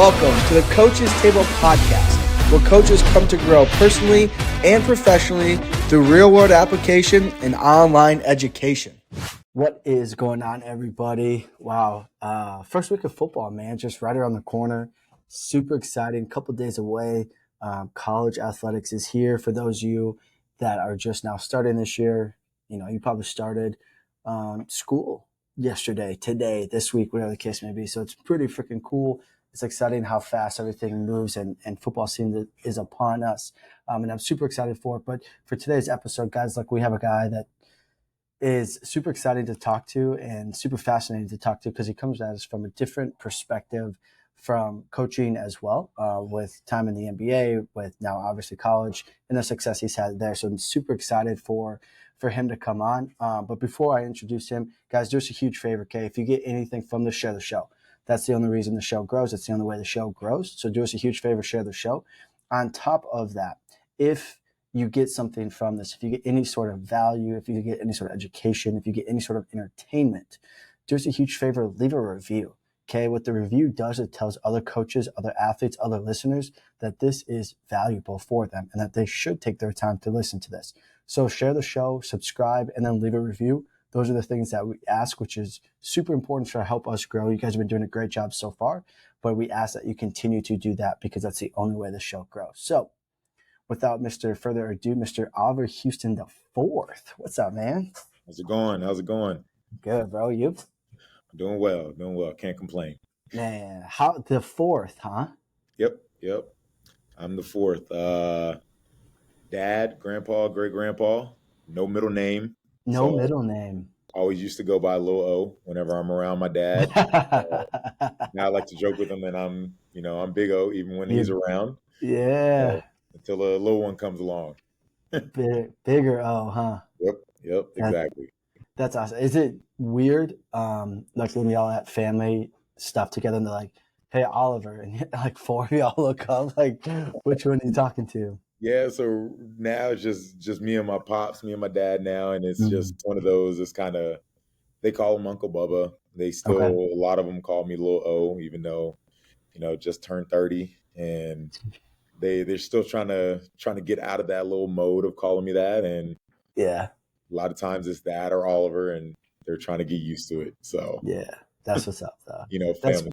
Welcome to the Coach's Table Podcast, where coaches come to grow personally and professionally through real-world application and online education. What is going on, everybody? Wow. First week of football, man, just right around the corner. Super exciting. Couple days away. College athletics is here. For those of you that are just now starting this year, you probably started school yesterday, today, this week, whatever the case may be. So it's pretty freaking cool. It's exciting how fast everything moves, and football season is upon us. And I'm super excited for it. But for today's episode, guys, we have a guy that is super exciting to talk to and super fascinating to talk to because he comes at us from a different perspective from coaching as well, with time in the NBA, with now obviously college and the success he's had there. So I'm super excited for him to come on. But before I introduce him, guys, do us a huge favor, okay? If you get anything from this, share the show. That's the only reason the show grows. It's the only way the show grows. So do us a huge favor, share the show. On top of that, if you get something from this, if you get any sort of value, if you get any sort of education, if you get any sort of entertainment, do us a huge favor, leave a review. Okay, what the review does, it tells other coaches, other athletes, other listeners that this is valuable for them and that they should take their time to listen to this. So share the show, subscribe, and then leave a review. Those are the things that we ask, which is super important to help us grow. You guys have been doing a great job so far, but we ask that you continue to do that because that's the only way the show grows. So without further ado, Mr. Oliver Houston the fourth. What's up, man? How's it going? Good, bro. You? Doing well. Can't complain. Man, how the fourth, huh? Yep. I'm the fourth. Dad, grandpa, great-grandpa, no middle name. No middle name. Always used to go by Lil O whenever I'm around my dad. Now I like to joke with him that I'm Big O even when he's around. Yeah. Until a little one comes along. Bigger O, huh? Yep, exactly. That's awesome. Is it weird, like when y'all at family stuff together and they're like, hey, Oliver, and like four of y'all look up, like, which one are you talking to? Yeah, so now it's just me and my pops, me and my dad now, and it's just one of those, it's kind of, they call him Uncle Bubba. They still, A lot of them call me Lil O, even though, just turned 30, and they're still trying to get out of that little mode of calling me that, and yeah, a lot of times it's Dad or Oliver, and they're trying to get used to it. So yeah, that's what's up, though. Family.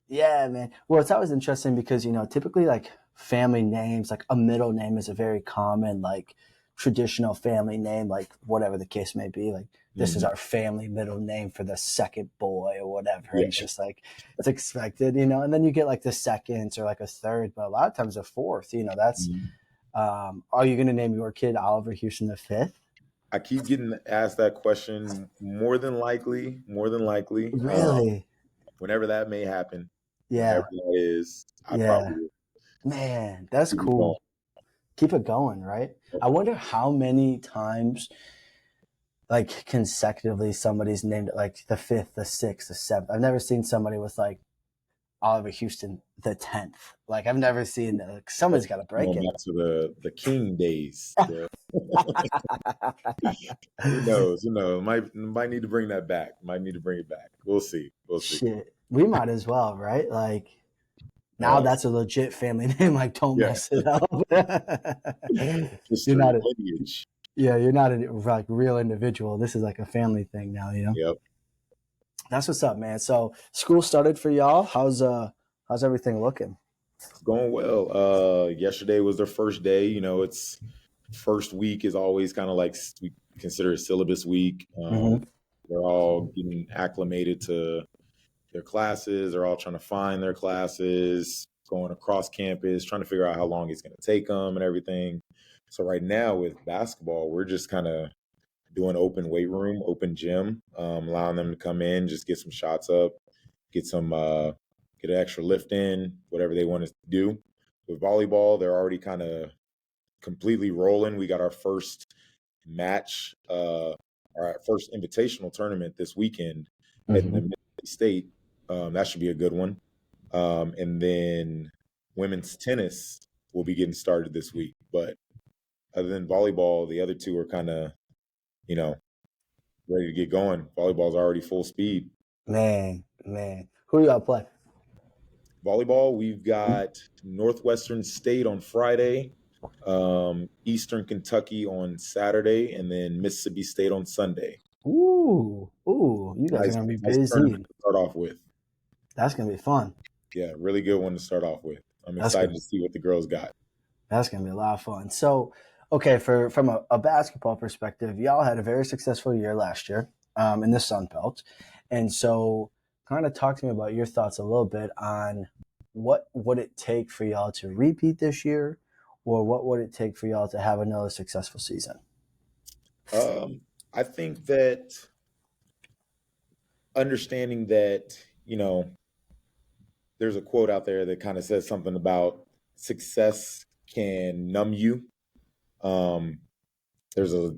Yeah, man. Well, it's always interesting because typically like family names, like a middle name is a very common like traditional family name, like whatever the case may be. Like this is our family middle name for the second boy or whatever. Yeah. It's just like it's expected, and then you get like the seconds or like a third, but a lot of times a fourth. That's. Are you going to name your kid Oliver Houston the fifth? I keep getting asked that question. More than likely. Really? Whenever that may happen. Yeah. Whenever that is, I probably will. Man, that's cool. Keep it going, right? Okay. I wonder how many times, like consecutively, somebody's named it like the fifth, the sixth, the seventh. I've never seen somebody with like Oliver Houston the 10th. Like I've never seen that. Like, somebody's got to break it. Back to the King days. Who knows? Might need to bring that back. Might need to bring it back. We'll see. Shit, we might as well, right? Like now that's a legit family name. Like don't mess it up. You're not a lineage. Yeah, you're not a like real individual. This is like a family thing now. Yep. That's what's up, man. So school started for y'all. How's everything looking? It's going well. Yesterday was their first day. It's first week is always kind of like we consider it syllabus week. They're all getting acclimated to their classes. They're all trying to find their classes, going across campus, trying to figure out how long it's going to take them and everything. So right now with basketball, we're just kind of doing open weight room, open gym, allowing them to come in, just get some shots up, get an extra lift in, whatever they want to do. With volleyball, they're already kind of completely rolling. We got our first match, our first invitational tournament this weekend at the Mississippi State. That should be a good one. And then women's tennis will be getting started this week. But other than volleyball, the other two are kind of, ready to get going. Volleyball's already full speed. Man. Who y'all play? volleyball, we've got Northwestern State on Friday, Eastern Kentucky on Saturday, and then Mississippi State on Sunday. Ooh, you guys are gonna be Nice tournament busy. to start off with. That's gonna be fun. Yeah, really good one to start off with. I'm That's excited gonna to see what the girls got. that's gonna be a lot of fun. So, okay, from a basketball perspective, y'all had a very successful year last year in the Sun Belt, and so kind of talk to me about your thoughts a little bit on what would it take for y'all to repeat this year, or what would it take for y'all to have another successful season? I think that understanding that, there's a quote out there that kind of says something about success can numb you. Um, there's a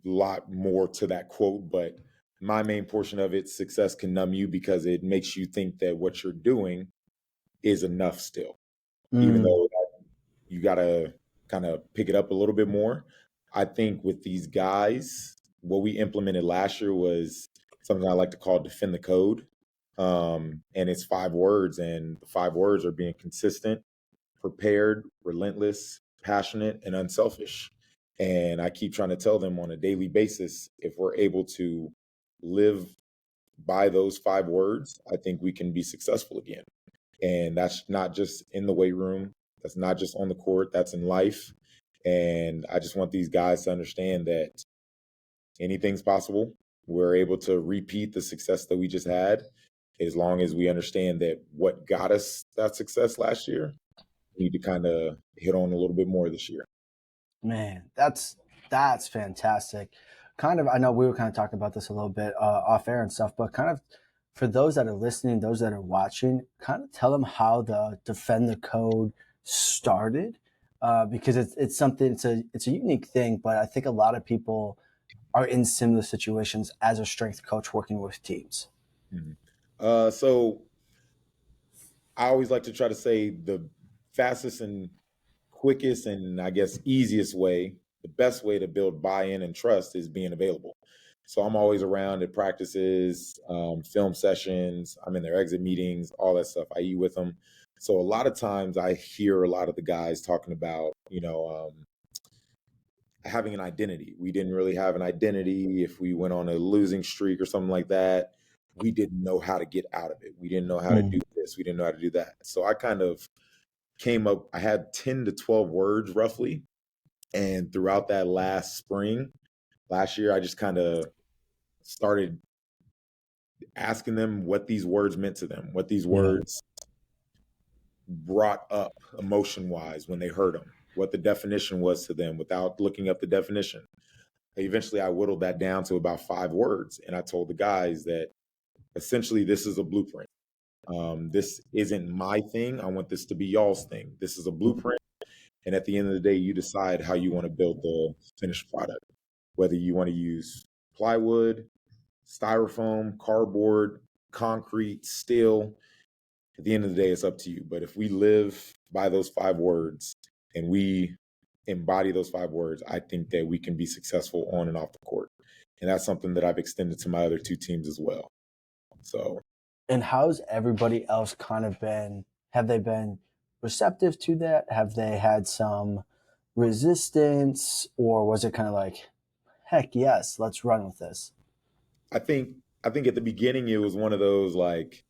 lot more to that quote, but my main portion of it, success can numb you because it makes you think that what you're doing is enough still, even though you got to kind of pick it up a little bit more. I think with these guys, what we implemented last year was something I like to call defend the code. And it's 5 words, and the 5 words are being consistent, prepared, relentless, passionate, and unselfish. And I keep trying to tell them on a daily basis, if we're able to live by those 5 words, I think we can be successful again. And that's not just in the weight room, that's not just on the court, that's in life. And I just want these guys to understand that anything's possible. We're able to repeat the success that we just had as long as we understand that what got us that success last year, we need to kind of hit on a little bit more this year. Man, that's fantastic. Kind of, I know we were kind of talking about this a little bit off air and stuff, but kind of for those that are listening, those that are watching, kind of tell them how the Defend the Code started, because it's something, it's a unique thing, but I think a lot of people are in similar situations as a strength coach working with teams. So I always like to try to say the fastest and quickest and I guess easiest way, the best way to build buy-in and trust is being available. So I'm always around at practices, film sessions. I'm in their exit meetings, all that stuff. I eat with them. So a lot of times I hear a lot of the guys talking about, having an identity. We didn't really have an identity. If we went on a losing streak or something like that, we didn't know how to get out of it. We didn't know how to do this. We didn't know how to do that. So I kind of came up, I had 10 to 12 words roughly. And throughout that last year, I just kind of started asking them what these words meant to them, what these words brought up emotion wise when they heard them, what the definition was to them without looking up the definition. Eventually, I whittled that down to about 5 words. And I told the guys that essentially this is a blueprint. This isn't my thing. I want this to be y'all's thing. This is a blueprint. And at the end of the day, you decide how you want to build the finished product, whether you want to use plywood, styrofoam, cardboard, concrete, steel. At the end of the day, it's up to you. But if we live by those 5 words and we embody those 5 words, I think that we can be successful on and off the court. And that's something that I've extended to my other 2 teams as well. So. And how's everybody else kind of been? Have they been receptive to that? Have they had some resistance, or was it kind of like, heck yes, let's run with this? I think at the beginning it was one of those like,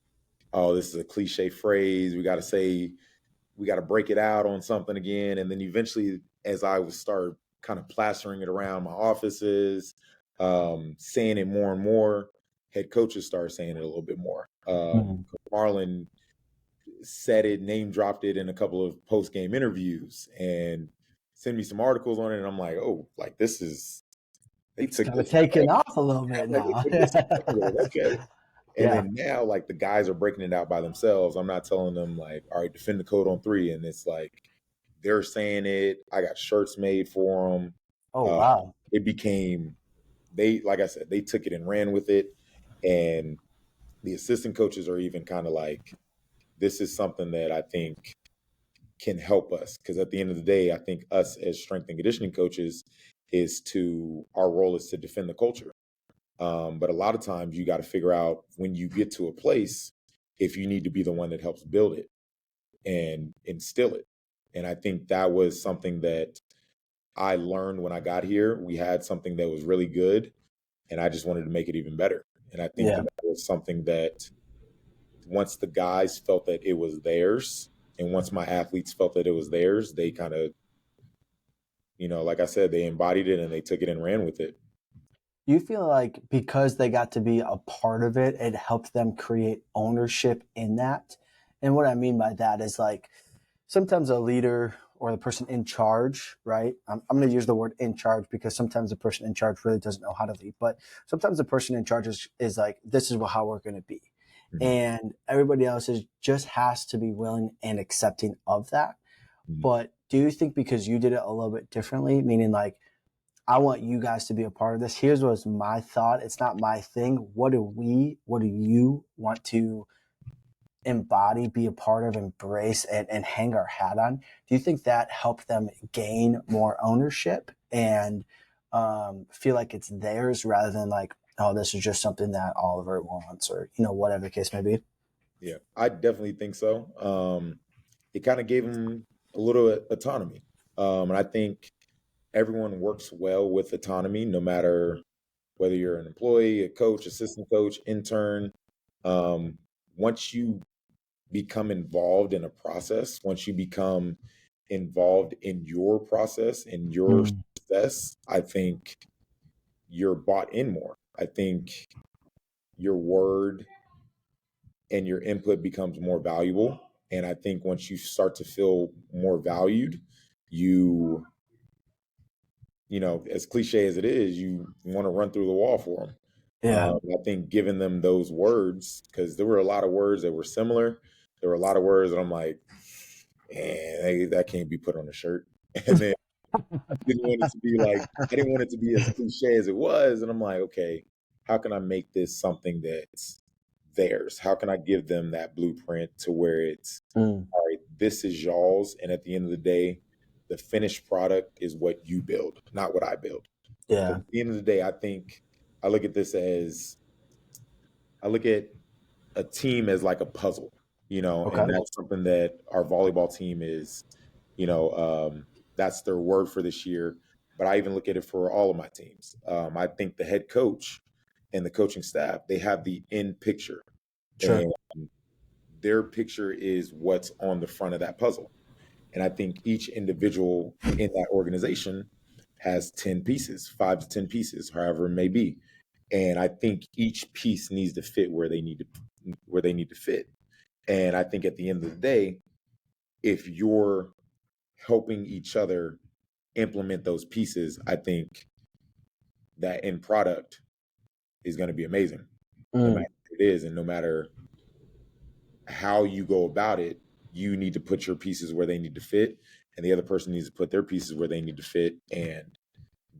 oh, this is a cliche phrase. We got to break it out on something again. And then eventually, as I would start kind of plastering it around my offices, saying it more and more, head coaches started saying it a little bit more. Marlon said it, name dropped it in a couple of post-game interviews and send me some articles on it. And I'm like, oh, like this is, they took this taking off a little bit now. Okay. And then now, like the guys are breaking it out by themselves. I'm not telling them like, all right, defend the code on 3. And it's like, they're saying it. I got shirts made for them. Oh, wow. It became, like I said, they took it and ran with it. And the assistant coaches are even kind of like, this is something that I think can help us. Because at the end of the day, I think us as strength and conditioning coaches our role is to defend the culture. But a lot of times you got to figure out when you get to a place, if you need to be the one that helps build it and instill it. And I think that was something that I learned when I got here. We had something that was really good, and I just wanted to make it even better. And I think Yeah. that was something that once the guys felt that it was theirs, and once my athletes felt that it was theirs, they kind of, like I said, they embodied it and they took it and ran with it. You feel like because they got to be a part of it, it helped them create ownership in that? And what I mean by that is like sometimes a leader or the person in charge, right? I'm going to use the word in charge because sometimes the person in charge really doesn't know how to lead. But sometimes the person in charge is like, this is how we're going to be. Mhm. And everybody else just has to be willing and accepting of that. Mhm. But do you think because you did it a little bit differently, meaning like, I want you guys to be a part of this. Here's what's my thought. It's not my thing. What do you want to embody, be a part of, embrace, and hang our hat on? Do you think that helped them gain more ownership and feel like it's theirs rather than like, oh, this is just something that Oliver wants or, whatever the case may be? Yeah, I definitely think so. It kind of gave them a little autonomy. And I think everyone works well with autonomy, no matter whether you're an employee, a coach, assistant coach, intern. Um, Once you become involved in a process, once you become involved in your process and your Mm. success, I think you're bought in more. I think your word and your input becomes more valuable. And I think once you start to feel more valued, you, as cliche as it is, you want to run through the wall for them. Yeah. I think giving them those words, because there were a lot of words that were similar. There were a lot of words that I'm like, that can't be put on a shirt. And then I didn't want it to be as cliche as it was. And I'm like, okay, how can I make this something that's theirs? How can I give them that blueprint to where it's, Mm. all right, this is y'all's. And at the end of the day, the finished product is what you build, not what I build. Because Yeah. at the end of the day, I look at this as, I look at a team as like a puzzle, Okay. and that's something that our volleyball team is, you know, that's their word for this year. But I even look at it for all of my teams. I think the head coach and the coaching staff, they have the end picture, Sure. and their picture is what's on the front of that puzzle. And I think each individual in that organization has 10 pieces, 5 to 10 pieces, however it may be. And I think each piece needs to fit where they need to fit. And I think at the end of the day, if you're helping each other implement those pieces, I think that end product is going to be amazing, no matter Mm. what it is. And no matter how you go about it, you need to put your pieces where they need to fit, and the other person needs to put their pieces where they need to fit. And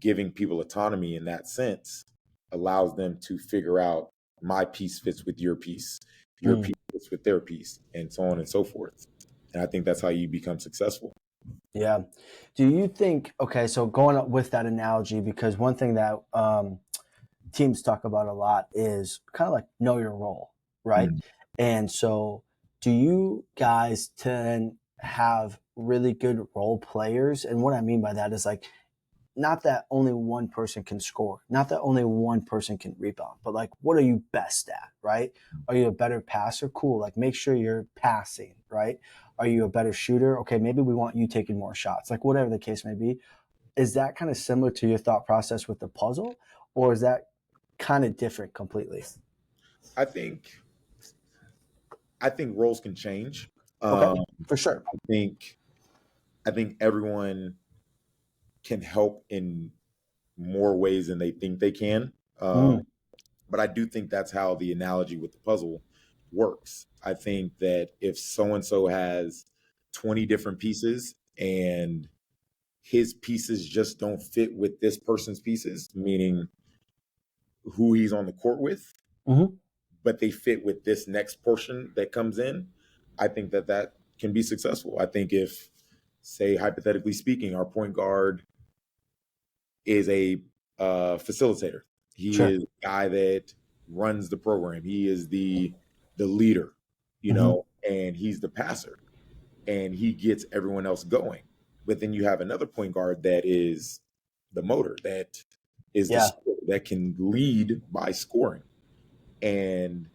giving people autonomy in that sense allows them to figure out my piece fits with your Mm. piece fits with their piece, and so on and so forth. And I think that's how you become successful. Yeah. Do you think, okay, so going up with that analogy, because one thing that teams talk about a lot is kind of like know your role, right? Mm. And so do you guys tend have really good role players? And what I mean by that is like not that only one person can score, not that only one person can rebound, but like what are you best at, right? Are you a better passer? Cool. Like make sure you're passing, right? Are you a better shooter? Okay, maybe we want you taking more shots. Like whatever the case may be. Is that kind of similar to your thought process with the puzzle, or is that kind of different completely? I think I think roles can change. Okay, Um, for sure. I think I think everyone can help in more ways than they think they can. Mm. But I do think that's how the analogy with the puzzle works. I think that if so and so has 20 different pieces and his pieces just don't fit with this person's pieces, meaning who he's on the court with, Hmm. but they fit with this next portion that comes in, I think that that can be successful. I think if, say, hypothetically speaking, our point guard is a facilitator. He Sure. is the guy that runs the program. He is the leader. you know, and he's the passer and he gets everyone else going. But then you have another point guard that is the motor, that is the Yeah. scorer, that can lead by scoring and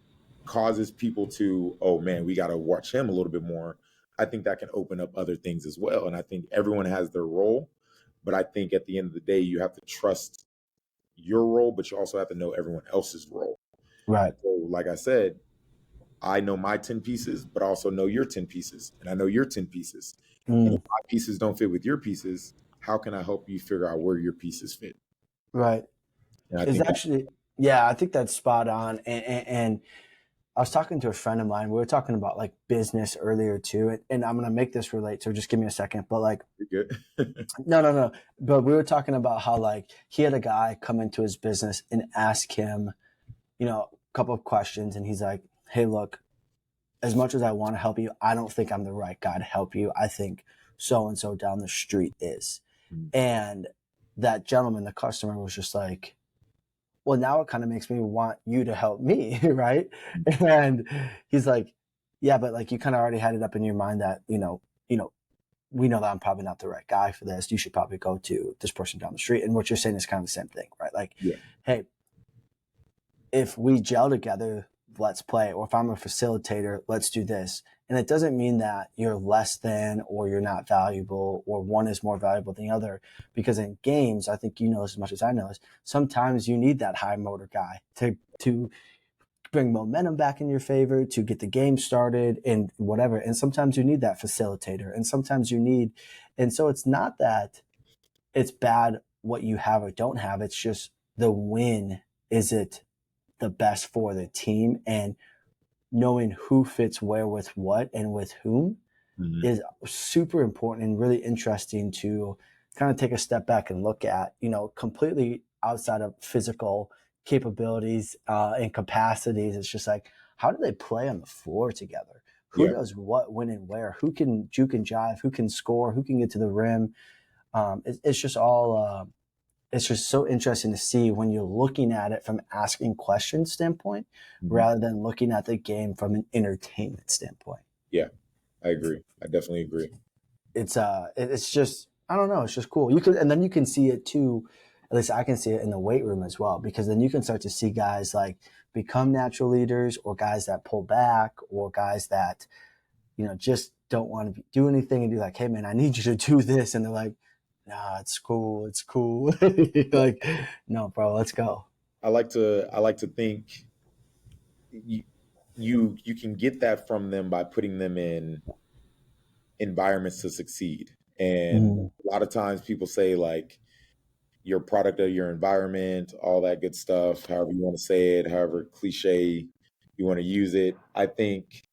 causes people to, oh man, we got to watch him a little bit more. I think that can open up other things as well. And I think everyone has their role. But I think at the end of the day, you have to trust your role, but you also have to know everyone else's role. Right. So, like I said, I know my 10 pieces, but I also know your 10 pieces, and I know your 10 pieces. And if my pieces don't fit with your pieces, how can I help you figure out where your pieces fit? Right. And I It's think actually, yeah, I think that's spot on. And I was talking to a friend of mine. We were talking about like business earlier too. And I'm going to make this relate. So just give me a second. But like, you're good. no. But we were talking about how like he had a guy come into his business and ask him, a couple of questions. And he's like, hey, look, as much as I want to help you, I don't think I'm the right guy to help you. I think so-and-so down the street is. And that gentleman, the customer, was just like, well, now it kind of makes me want you to help me, right? And he's like, yeah, but like you kind of already had it up in your mind that, we know that I'm probably not the right guy for this. You should probably go to this person down the street. And what you're saying is kind of the same thing, right? Like, hey, if we gel together, let's play. Or if I'm a facilitator, let's do this. And it doesn't mean that you're less than or you're not valuable or one is more valuable than the other. Because in games, I think you know this as much as I know, is sometimes you need that high motor guy to bring momentum back in your favor, to get the game started and whatever. And sometimes you need that facilitator and sometimes you need, and so it's not that it's bad what you have or don't have. It's just the win. Is it the best for the team? And knowing who fits where with what and with whom is super important and really interesting to kind of take a step back and look at, completely outside of physical capabilities and capacities. It's just like, how do they play on the floor together? Who does what, when, and where? Who can juke and jive? Who can score? Who can get to the rim? It's just all it's just so interesting to see when you're looking at it from asking questions standpoint rather than looking at the game from an entertainment standpoint. Yeah, I agree. I definitely agree. It's just, I don't know. It's just cool. And then you can see it too. At least I can see it in the weight room as well, because then you can start to see guys like become natural leaders or guys that pull back or guys that, just don't want to do anything and be like, hey man, I need you to do this. And they're like, nah, it's cool. It's cool. Like, no, bro, let's go. I like to think you can get that from them by putting them in environments to succeed. And a lot of times people say like you're a product of your environment, all that good stuff, however you want to say it, however cliche you want to use it. I think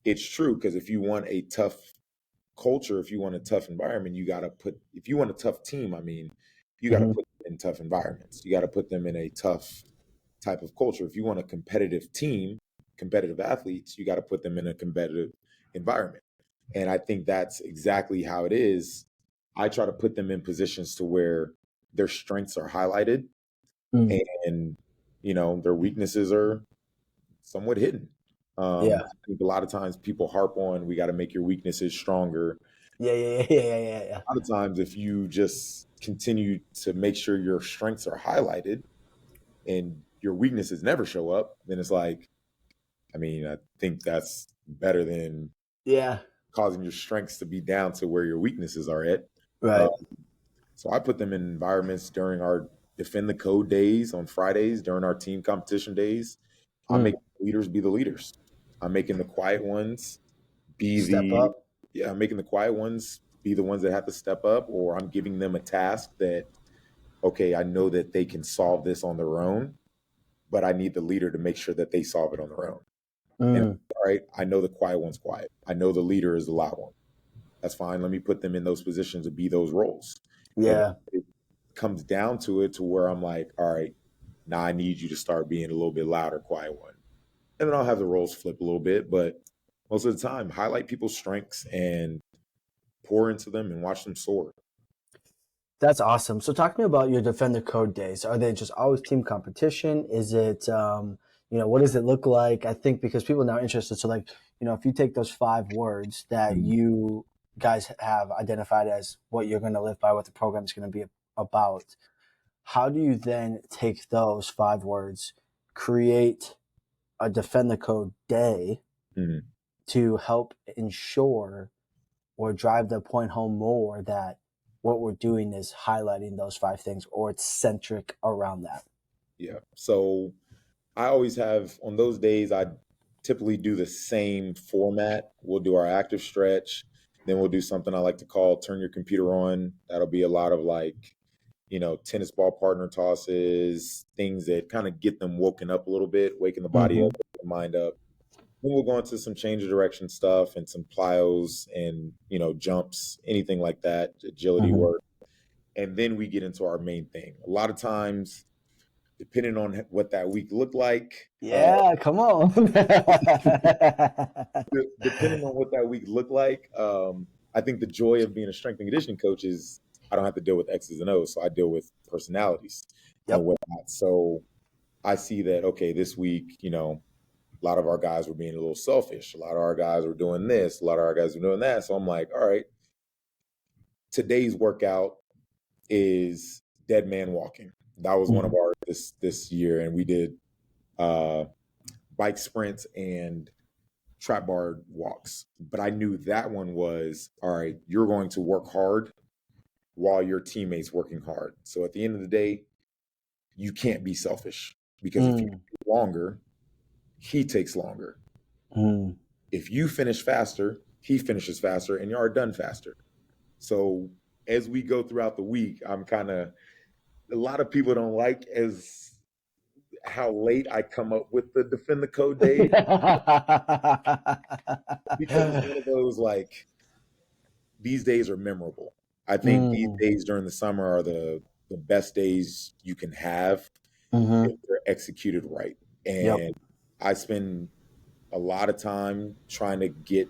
it's true, because if you want a tough culture, if you want a tough environment, if you want a tough team, you got to put them in tough environments. You got to put them in a tough type of culture. If you want a competitive team, competitive athletes, you got to put them in a competitive environment. And I think that's exactly how it is. I try to put them in positions to where their strengths are highlighted and, their weaknesses are somewhat hidden. I think a lot of times people harp on, we got to make your weaknesses stronger. Yeah. A lot of times if you just continue to make sure your strengths are highlighted and your weaknesses never show up, then it's like, I think that's better than causing your strengths to be down to where your weaknesses are at. Right. So I put them in environments during our Defend the Code days on Fridays, during our team competition days. I'm making leaders be the leaders. I'm making the quiet ones Step up. I'm making the quiet ones be the ones that have to step up, or I'm giving them a task that, okay, I know that they can solve this on their own, but I need the leader to make sure that they solve it on their own. And, all right, I know the quiet one's quiet. I know the leader is the loud one. That's fine. Let me put them in those positions to be those roles. Yeah. And it comes down to it to where I'm like, all right, now I need you to start being a little bit louder, quiet one. And then I'll have the roles flip a little bit, but most of the time, highlight people's strengths and pour into them and watch them soar. That's awesome. So talk to me about your Defend the Code days. Are they just always team competition? Is it, what does it look like? I think because people are now interested. So like, if you take those 5 words that Mhm. you guys have identified as what you're going to live by, what the program is going to be about, how do you then take those 5 words, create a Defend the Code day Mhm. to help ensure or drive the point home more that what we're doing is highlighting those 5 things or it's centric around that? Yeah. So I always have on those days, I typically do the same format. We'll do our active stretch, then we'll do something I like to call turn your computer on. That'll be a lot of like, tennis ball partner tosses, things that kind of get them woken up a little bit, waking the body up, Mm-hmm. waking the mind up. Then we'll go into some change of direction stuff and some plyos and, jumps, anything like that, agility Mm-hmm. work. And then we get into our main thing. A lot of times, depending on what that week looked like, Yeah, come on. depending on what that week looked like, I think the joy of being a strength and conditioning coach is I don't have to deal with X's and O's, so I deal with personalities and Yep. whatnot. So I see that, okay, this week, a lot of our guys were being a little selfish. A lot of our guys were doing this. A lot of our guys were doing that. So I'm like, all right, today's workout is dead man walking. That was one of Mm-hmm. our this year, and we did uh, bike sprints and trap bar walks. But I knew that one was all right. You're going to work hard while your teammates working hard. So at the end of the day, you can't be selfish because if you take longer, he takes longer. Mm-hmm. If you finish faster, he finishes faster, and you are done faster. So as we go throughout the week, I'm kind of a lot of people don't like as how late I come up with the Defend the Code day because it's one of those like these days are memorable. I think these Mm. days during the summer are the best days you can have Mhm. if they're executed right. Yep. And I spend a lot of time trying to get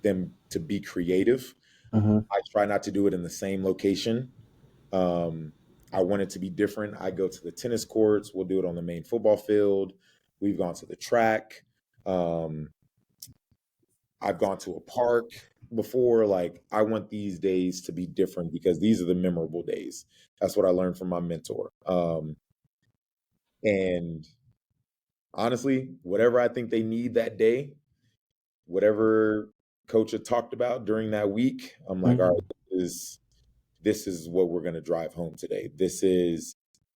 them to be creative. Mhm. I try not to do it in the same location. Um, I want it to be different. I go to the tennis courts. We'll do it on the main football field. We've gone to the track. Um, I've gone to a park before. Like, I want these days to be different because these are the memorable days. That's what I learned from my mentor. And honestly, whatever I think they need that day, whatever coach had talked about during that week, I'm like, all right, Mhm. this is what we're going to drive home today. This is,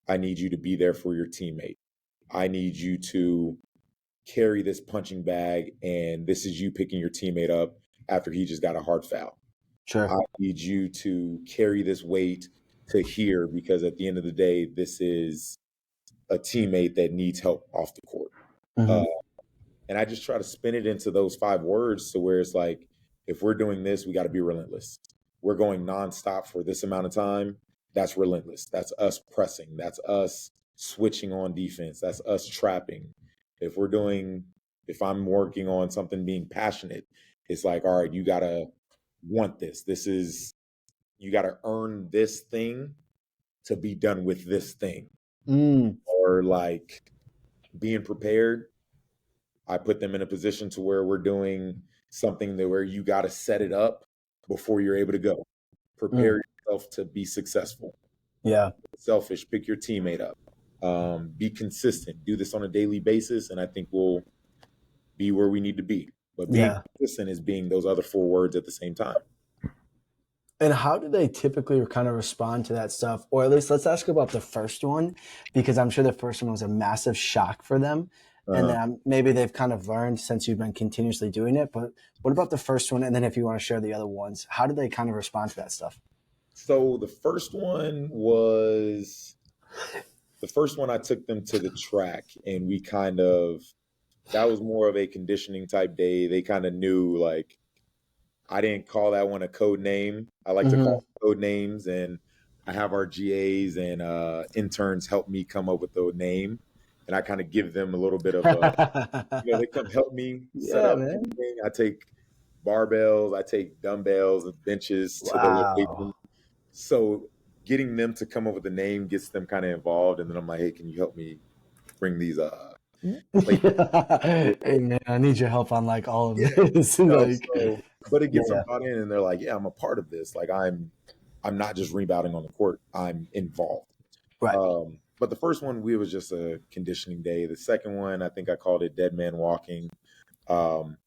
I need you to be there for your teammate. I need you to carry this punching bag, and this is you picking your teammate up after he just got a hard foul. Sure. I need you to carry this weight to here because at the end of the day, this is a teammate that needs help off the court. Uh, Mhm. and I just try to spin it into those 5 words to where it's like, if we're doing this, we got to be relentless. We're going nonstop for this amount of time. That's relentless. That's us pressing. That's us switching on defense. That's us trapping. If we're doing, if I'm working on something being passionate, it's like, all right, you got to want this. This is, you got to earn this thing to be done with this thing. Mm. Or like being prepared, I put them in a position to where we're doing something that where you got to set it up before you're able to go. Mm. Prepare yourself to be successful. Yeah. Selfish, pick your teammate up. Be consistent. Do this on a daily basis, and I think we'll be where we need to be. But being Yeah. consistent is being those other 4 words at the same time. And how do they typically kind of respond to that stuff? Or at least let's ask about the first one, because I'm sure the first one was a massive shock for them. And Uh, then maybe they've kind of learned since you've been continuously doing it. But what about the first one? And then if you want to share the other ones, how do they kind of respond to that stuff? so the first one I took them to the track, and we kind of that was more of a conditioning type day. They kind of knew like I didn't call that one a code name. I like to Mm-hmm. call code names, and I have our GAs and interns help me come up with the name, and I kind of give them a little bit of they come help me set Yeah, up man. everything. I take barbells, I take dumbbells and benches to the location. Wow. So getting them to come up with a name gets them kind of involved, and then I'm like, hey, can you help me bring these Play, Hey man, I need your help on like all of yeah, this. Like, so but it gets them yeah, bought in, and they're like, yeah, I'm a part of this. Like I'm not just rebounding on the court. I'm involved. right. But the first one, we was just a conditioning day. The second one, I think I called it Dead Man Walking. Um,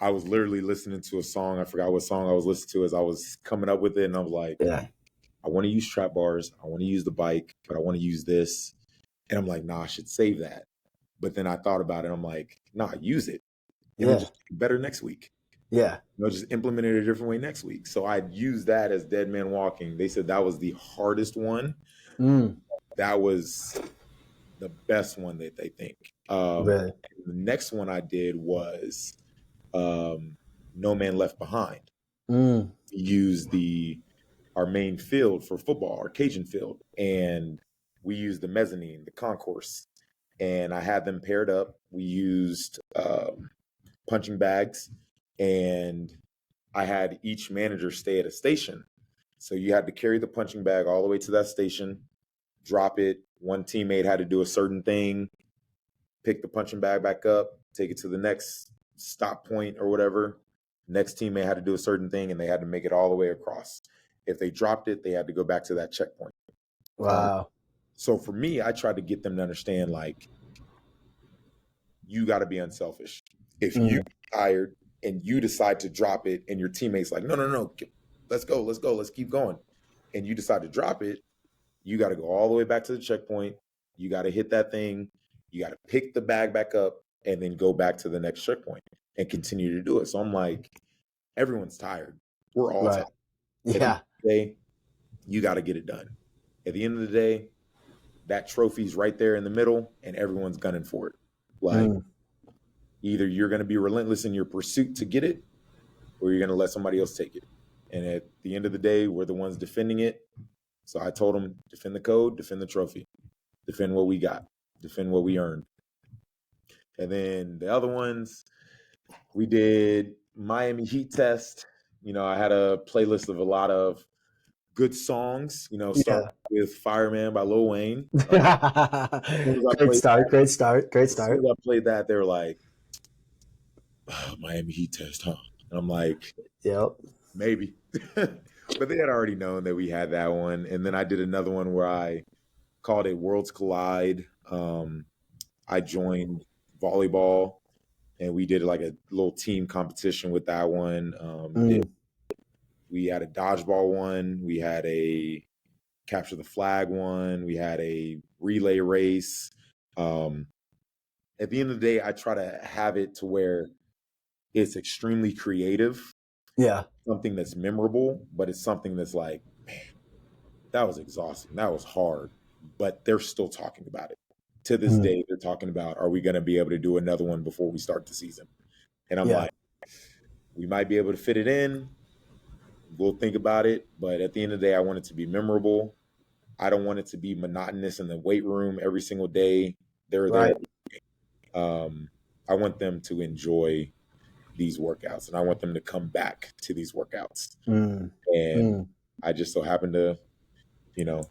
I was literally listening to a song. I forgot what song I was listening to as I was coming up with it, and I was like, Yeah, I want to use trap bars. I want to use the bike, but I want to use this. And I'm like, nah, I should save that. But then I thought about it. I'm like, nah, use it, and then yeah, just be better next week. yeah. Just implement it a different way next week. So I used that as Dead Man Walking. They said that was the hardest one. Mm, That was the best one that they think. really. The next one I did was No Man Left Behind. Mm, We used our main field for football, our Cajun field, and we used the mezzanine, the concourse, and I had them paired up. We used punching bags, and I had each manager stay at a station. So you had to carry the punching bag all the way to that station, drop it. One teammate had to do a certain thing, pick the punching bag back up, take it to the next stop point or whatever. Next teammate had to do a certain thing, and they had to make it all the way across. If they dropped it, they had to go back to that checkpoint. wow. So for me, I tried to get them to understand, like, you got to be unselfish. If you Mm, get tired and you decide to drop it, and your teammates like, no, no, no, let's go, let's keep going, and you decide to drop it, you got to go all the way back to the checkpoint. You got to hit that thing. You got to pick the bag back up and then go back to the next checkpoint and continue to do it. So I'm like, everyone's tired. We're all right. tired. At the end Yeah. of the day, you got to get it done. At the end of the day, that trophy's right there in the middle, and everyone's gunning for it. Like, Mm, either you're going to be relentless in your pursuit to get it, or you're going to let somebody else take it. And at the end of the day, we're the ones defending it. So I told them, defend the code, defend the trophy, defend what we got, defend what we earned. And then the other ones, we did Miami Heat Test. I had a playlist of a lot of good songs, starting yeah. with Fireman by Lil Wayne. As soon as I Great played start. Great start. Great as soon start. as I played that, they were like, oh, Miami Heat Test, huh? And I'm like, Yep. maybe. But they had already known that we had that one. And then I did another one where I called it Worlds Collide. I joined volleyball, and we did like a little team competition with that one. Mm, We had a dodgeball one. We had a capture the flag one. We had a relay race. Um, at the end of the day, I try to have it to where it's extremely creative, yeah. something that's memorable, but it's something that's like, man, that was exhausting. That was hard. But they're still talking about it. To this Mm, day, they're talking about, are we going to be able to do another one before we start the season? And I'm yeah. like, we might be able to fit it in. We'll think about it. But at the end of the day, I want it to be memorable. I don't want it to be monotonous in the weight room every single day. They're there. Right. I want them to enjoy these workouts, and I want them to come back to these workouts. Mm, And mm. I just so happen to, you know,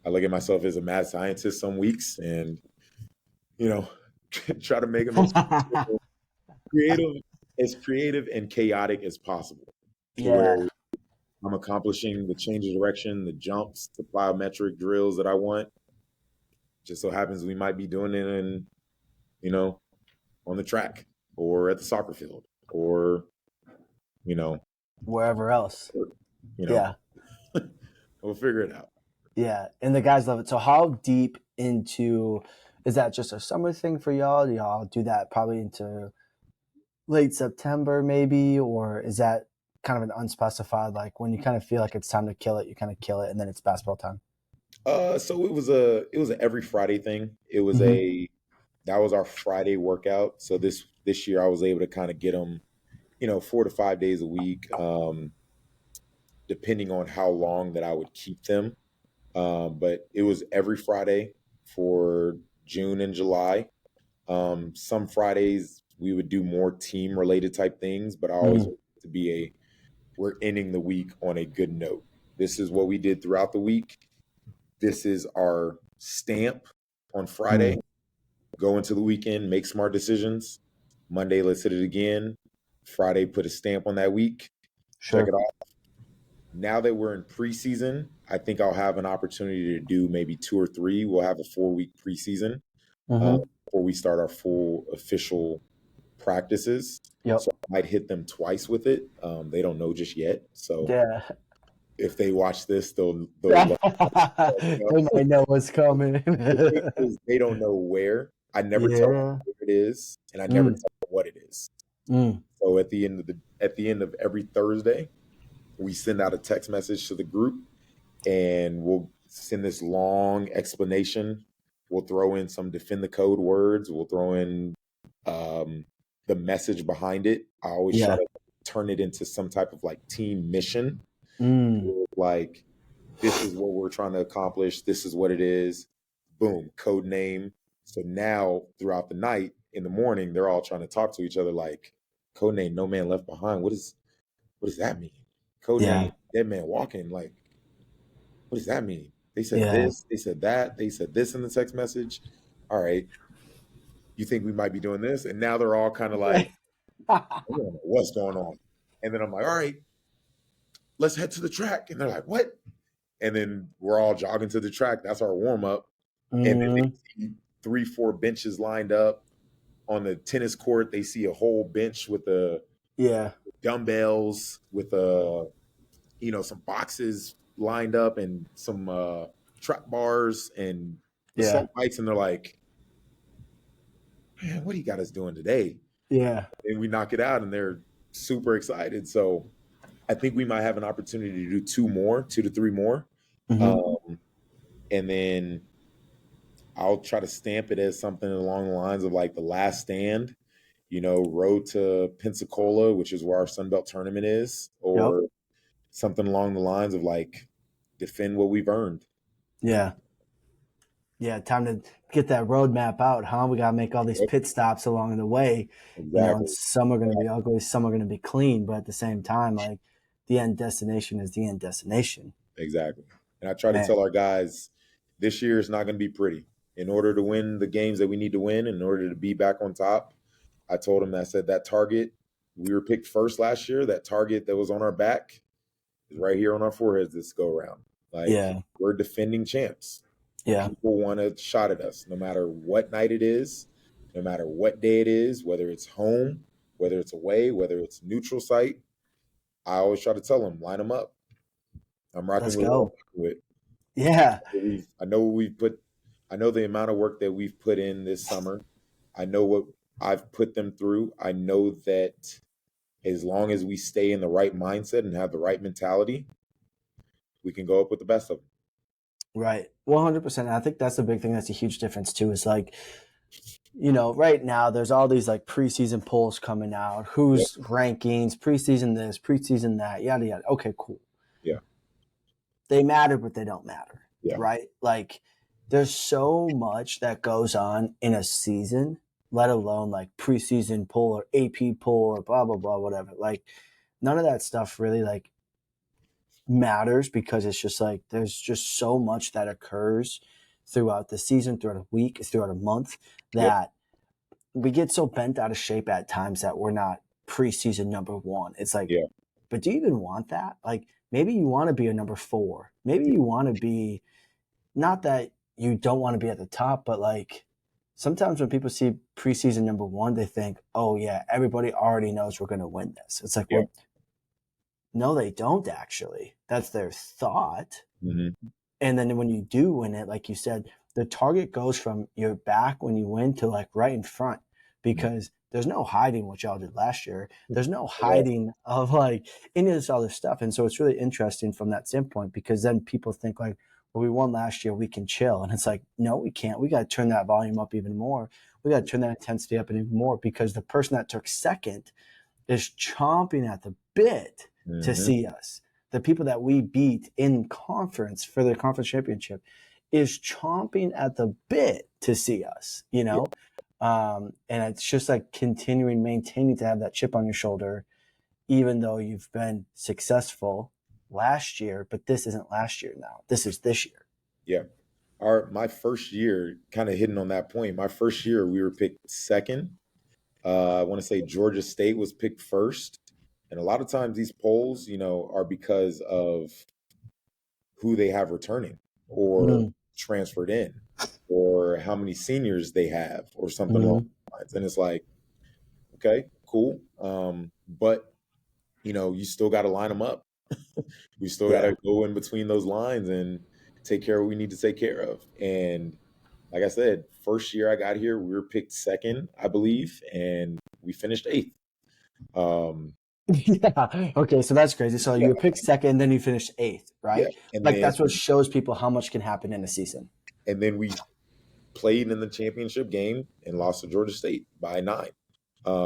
I look at myself as a mad scientist some weeks, and you know, try to make them creative, as creative and chaotic as possible, to where Yeah. I'm accomplishing the change of direction, the jumps, the plyometric drills that I want. Just so happens we might be doing it in, you know, on the track or at the soccer field or, you know, Wherever else. you know, Yeah. we'll figure it out. Yeah. And the guys love it. So how deep into is that just a summer thing for y'all? Do y'all do that probably into late September maybe? Or is that kind of an unspecified, like when you kind of feel like it's time to kill it, you kind of kill it and then it's basketball time? So it was a every Friday thing. It was Mm-hmm. that was our Friday workout. So this year I was able to kind of get them, 4 to 5 days a week, depending on how long that I would keep them. But it was every Friday for June and July. Some Fridays we would do more team related type things, but I always Mm, want it to be we're ending the week on a good note. This is what we did throughout the week. This is our stamp on mm, Friday. go into the weekend, make smart decisions. Monday, let's hit it again. Friday, put a stamp on that week, check Sure. it off. Now that we're in preseason, I think I'll have an opportunity to do maybe 2 or 3. We'll have a 4-week preseason Mm-hmm. before we start our full official practices. Yep. So I might hit them twice with it. They don't know just yet. So Yeah. if they watch this, they'll They let us know. might know what's coming. The thing is, they don't know where. I never tell them Yeah. where it is, and I never Mm. tell them what it is. Mm. So at the end of every Thursday, we send out a text message to the group, and we'll send this long explanation. We'll throw in some defend the code words. We'll throw in the message behind it. I always try Yeah. to turn it into some type of like team mission. Mm. Like, this is what we're trying to accomplish. This is what it is. Boom, code name. So now throughout the night, in the morning, they're all trying to talk to each other like, code name, no man left behind. What does that mean? Code Yeah. name, dead man walking. Like, what does that mean? They said Yeah. this, they said that, they said this in the text message. All right, you think we might be doing this? And now they're all kind of like, I don't know what's going on. And then I'm like, all right, let's head to the track. And they're like, what? And then we're all jogging to the track. That's our warm up. And then they see 3, 4 benches lined up on the tennis court. They see a whole bench with the Yeah. dumbbells, with some boxes lined up, and some trap bars and Yeah. assault bikes. And they're like, man, what do you got us doing today? Yeah. And we knock it out, and they're super excited. So I think we might have an opportunity to do 2 to 3 more. Mm-hmm. And then I'll try to stamp it as something along the lines of like the last stand, road to Pensacola, which is where our Sunbelt tournament is, or something along the lines of like defend what we've earned. Yeah. Yeah. Time to get that roadmap out, huh? We got to make all these pit stops along the way. Exactly. And some are going to be ugly, some are going to be clean, but at the same time, like the end destination is the end destination. Exactly. And I try to tell our guys, this year is not going to be pretty. In order to win the games that we need to win, in order to be back on top, I told them, I said, that target, we were picked first last year. That target that was on our back is right here on our foreheads this go around. Like, we're defending champs. Yeah. People want a shot at us, no matter what night it is, no matter what day it is, whether it's home, whether it's away, whether it's neutral site. I always try to tell them, line them up. I'm rocking with it. Yeah. I know the amount of work that we've put in this summer. I know what I've put them through. I know that as long as we stay in the right mindset and have the right mentality, we can go up with the best of them. Right. 100%. I think that's the big thing. That's a huge difference too. Is like, right now there's all these like preseason polls coming out, who's rankings, preseason this, preseason that, yada, yada. Okay, cool. Yeah. They matter, but they don't matter. Yeah. Right. Like there's so much that goes on in a season, let alone like preseason poll or AP poll or blah, blah, blah, whatever. Like none of that stuff really like matters because it's just like there's just so much that occurs throughout the season, throughout a week, throughout a month that we get so bent out of shape at times that we're not preseason number 1. It's like, but do you even want that? Like maybe you want to be a number 4. Maybe you want to be, not that you don't want to be at the top, but like sometimes when people see preseason number 1, they think, oh yeah, everybody already knows we're going to win this. It's like, well, no, they don't actually. That's their thought. Mm-hmm. And then when you do win it, like you said, the target goes from your back when you win to like right in front because there's no hiding what y'all did last year. There's no hiding of like any of this other stuff. And so it's really interesting from that standpoint because then people think like, well, we won last year, we can chill. And it's like, no, we can't. We got to turn that volume up even more. We got to turn that intensity up even more because the person that took second is chomping at the bit to see us. The people that we beat in conference for the conference championship is chomping at the bit to see us, and it's just like maintaining to have that chip on your shoulder, even though you've been successful last year, but this isn't last year now. This is this year. Yeah. my first year, kind of hitting on that point, my first year we were picked second. I want to say Georgia State was picked first. And a lot of times these polls, are because of who they have returning or Mm, transferred in or how many seniors they have or something along mhm. those lines. And it's like, okay, cool. But you still got to line them up. We still got Yeah. to go in between those lines and take care of what we need to take care of. And like I said, first year I got here, we were picked second, I believe, and we finished eighth. Um, Yeah. Okay, so that's crazy. So you yeah, were picked second, then you finished eighth, yeah, right? and Like then that's what shows people how much can happen in a season. we played in the championship game and lost to Georgia State by 9.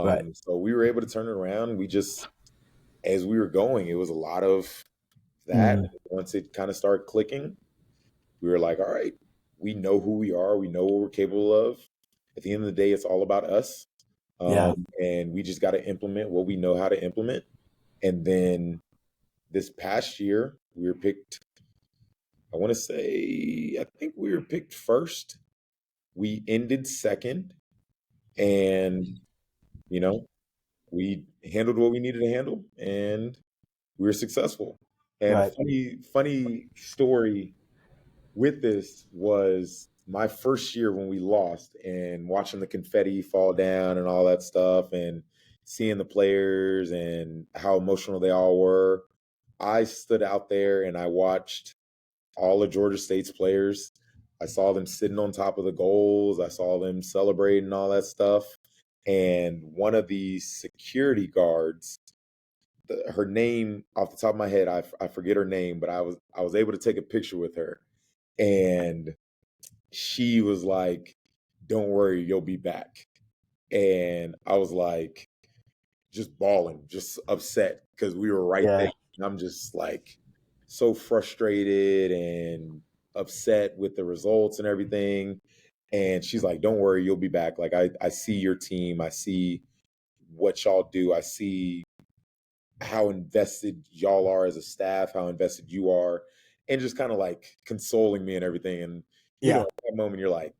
Right. So we were able to turn it around. We just, as we were going, it was a lot of that. Mm, Once it kind of started clicking, we were like, all right, we know who we are. We know what we're capable of. At the end of the day, it's all about us. yeah. And we just got to implement what we know how to implement. And then this past year, we were picked, I want to say, I think we were picked first. We ended second. And, you know, we handled what we needed to handle and we were successful. And a Right. funny story with this was my first year when we lost and watching the confetti fall down and all that stuff and seeing the players and how emotional they all were. I stood out there and I watched all of Georgia State's players. I saw them sitting on top of the goals. I saw them celebrating all that stuff. And one of the security guards, her name off the top of my head, I forget her name, but I was able to take a picture with her, and she was like, "Don't worry, you'll be back." And I was like, just bawling, just upset because we were right there. Yeah. And I'm just like so frustrated and upset with the results and everything. And she's like, "Don't worry, you'll be back. Like I see your team. I see what y'all do. I see how invested y'all are as a staff, how invested you are, and just kind of like consoling me and everything." And Yeah. at that moment, you're like,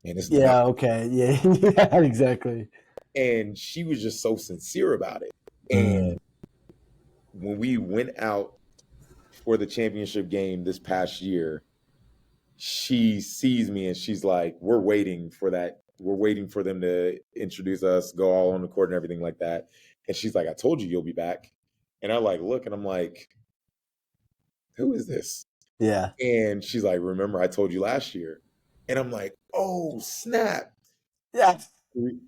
"Man, it's not." Yeah. Okay. Yeah. Yeah. Exactly. And she was just so sincere about it. Mm, And when we went out for the championship game this past year, she sees me and she's like, "We're waiting for that. We're waiting for them to introduce us, go all on the court and everything like that." And she's like, "I told you you'll be back." And I like look and I'm like, "Who is this?" yeah. And she's like, "Remember, I told you last year." And I'm like, "Oh, snap." Yeah.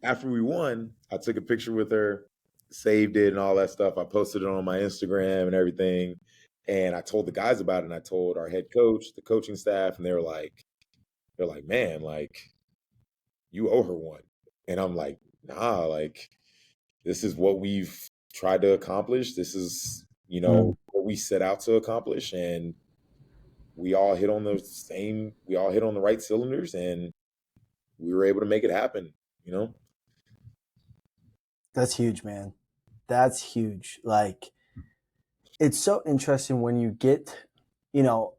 After we won, I took a picture with her, saved it and all that stuff. I posted it on my Instagram and everything. And I told the guys about it and I told our head coach, the coaching staff, and they're like, "Man, like you owe her one." And I'm like, "Nah, like this is what we've tried to accomplish. This is, Mm, what we set out to accomplish. And we all hit on the right cylinders and we were able to make it happen, you know? that's huge, man. That's huge. Like, it's so interesting when you get, you know,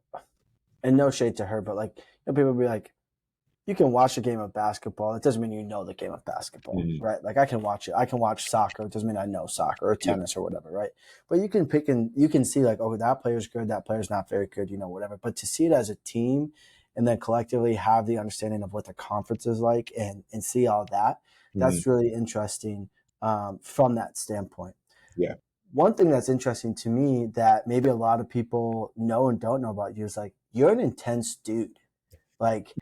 and no shade to her, but like, people be like, you can watch a game of basketball. It doesn't mean you know the game of basketball, Mhm. right? Like I can watch it. I can watch soccer. It doesn't mean I know soccer or Yeah. tennis or whatever, right? But you can pick and you can see like, oh, that player's good, that player's not very good, whatever. But to see it as a team and then collectively have the understanding of what the conference is like and see all that, Mhm. that's really interesting from that standpoint. Yeah. One thing that's interesting to me that maybe a lot of people know and don't know about you is like you're an intense dude. Like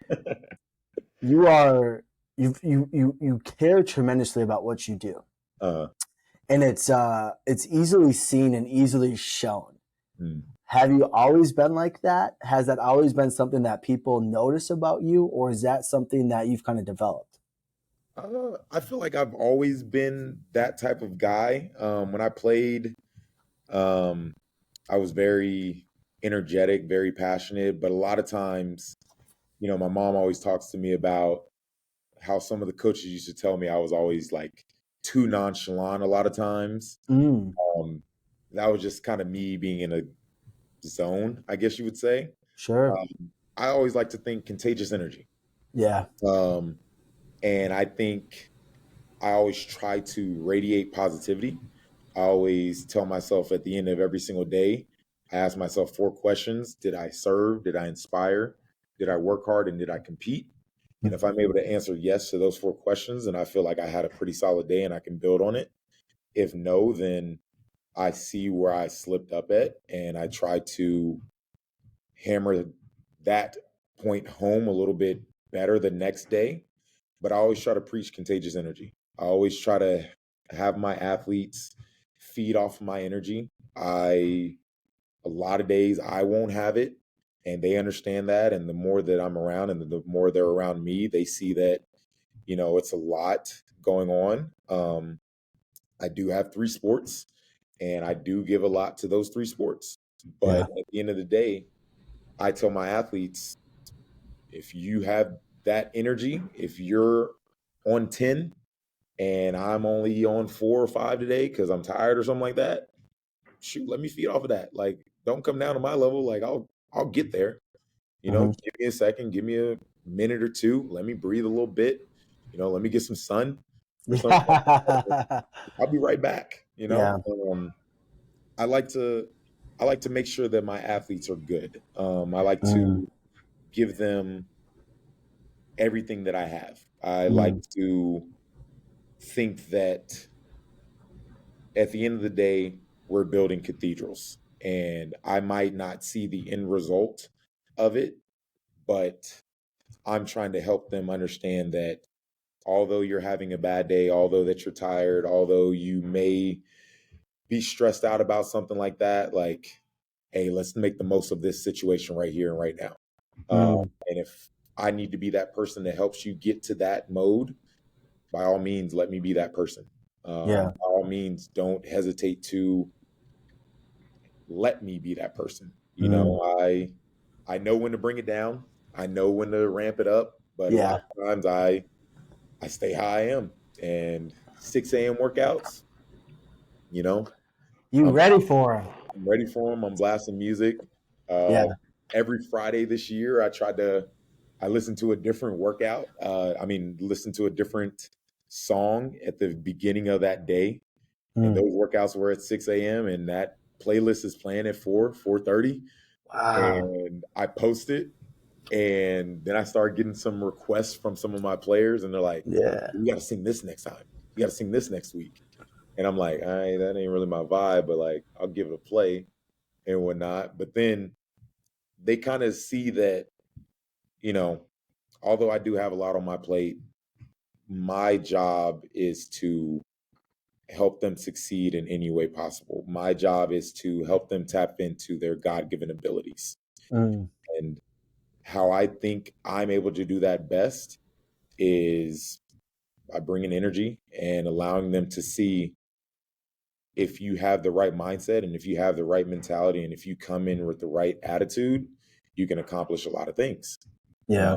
you are you care tremendously about what you do, uh, and it's easily seen and easily shown. mm. Have you always been like that? Has that always been something that people notice about you, or is that something that you've kind of developed? I feel like I've always been that type of guy. When I played, um, I was very energetic, very passionate, but a lot of times, my mom always talks to me about how some of the coaches used to tell me I was always like too nonchalant a lot of times. Mm, Um, that was just kind of me being in a zone, I guess you would say. sure. Um, I always like to think contagious energy. Yeah. Um, and I think I always try to radiate positivity. I always tell myself at the end of every single day, I ask myself 4 questions. Did I serve? Did I inspire? Did I work hard? And did I compete? And if I'm able to answer yes to those 4 questions, then I feel like I had a pretty solid day and I can build on it. If no, then I see where I slipped up at and I try to hammer that point home a little bit better the next day. But I always try to preach contagious energy. I always try to have my athletes feed off my energy. A lot of days I won't have it, and they understand that. And the more that I'm around and the more they're around me, they see that, it's a lot going on. I do have 3 sports, and I do give a lot to those 3 sports. But Yeah. at the end of the day, I tell my athletes, if you have that energy, if you're on 10 and I'm only on 4 or 5 today because I'm tired or something like that, shoot, let me feed off of that. Like, don't come down to my level. Like, I'll get there. Hmm. Give me a second, give me a minute or two. Let me breathe a little bit. Let me get some sun or something like that. Yeah. I'll be right back. Yeah. I like to I like to make sure that my athletes are good. I like Mm, to give them everything that I have. I like mm, to think that at the end of the day, we're building cathedrals. And I might not see the end result of it, but I'm trying to help them understand that although you're having a bad day, although that you're tired, although you may be stressed out about something like that, like, hey, let's make the most of this situation right here and right now. mm. And if I need to be that person that helps you get to that mode, by all means, let me be that person. Yeah. By all means, don't hesitate to let me be that person. Mm. I know when to bring it down. I know when to ramp it up, but a lot Yeah. of times I stay how I am. And 6 a.m. workouts, you know, You I'm, ready for him? I'm ready for them. I'm blasting music. Uh, Yeah. every Friday this year, I listened to a different workout. Listen to a different song at the beginning of that day. And Mm. those workouts were at 6 a.m. and that playlist is playing at 4:30. Wow. And I post it. And then I started getting some requests from some of my players, and they're like, Yeah. "You got to sing this next time. You got to sing this next week." And I'm like, "All right, that ain't really my vibe, but like, I'll give it a play and whatnot." But then they kind of see that, you know, although I do have a lot on my plate, my job is to help them succeed in any way possible. My job is to help them tap into their God given abilities. Mm. And how I think I'm able to do that best is by bringing energy and allowing them to see if you have the right mindset and if you have the right mentality and if you come in with the right attitude, you can accomplish a lot of things. Uh, Yeah.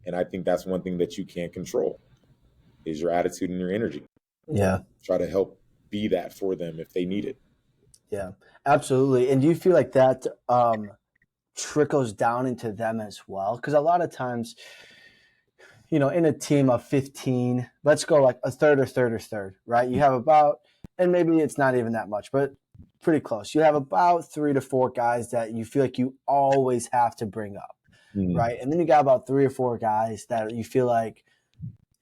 and I think that's one thing that you can't control is your attitude and your energy. Yeah. Try to help be that for them if they need it. Yeah. Absolutely. And do you feel like that trickles down into them as well? Because a lot of times, in a team of 15, let's go like a third or third or third, right? You have about, and maybe it's not even that much, but pretty close. You have about 3 to 4 guys that you feel like you always have to bring up, Mhm. right? And then you got about 3 or 4 guys that you feel like,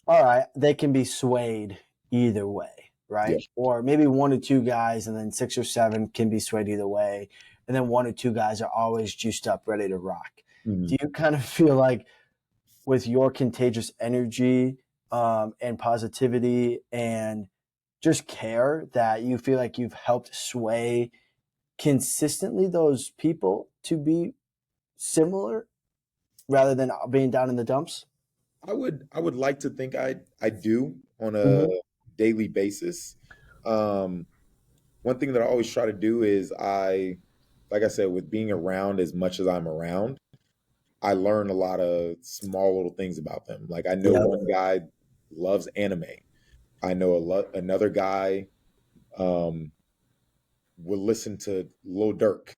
all right, they can be swayed either way, Yeah. right? Or maybe 1 or 2 guys, and then 6 or 7 can be swayed either way. And then 1 or 2 guys are always juiced up, ready to rock. Do Mhm. you kind of feel like with your contagious energy and positivity and just care that you feel like you've helped sway consistently those people to be similar rather than being down in the dumps? I would like to think I do on a Mm-hmm. daily basis. Um, One thing that I always try to do is like I said, with being around as much as I'm around, I learn a lot of small little things about them. Like I know Yeah. one guy loves anime. I know another guy um, will listen to Lil Durk.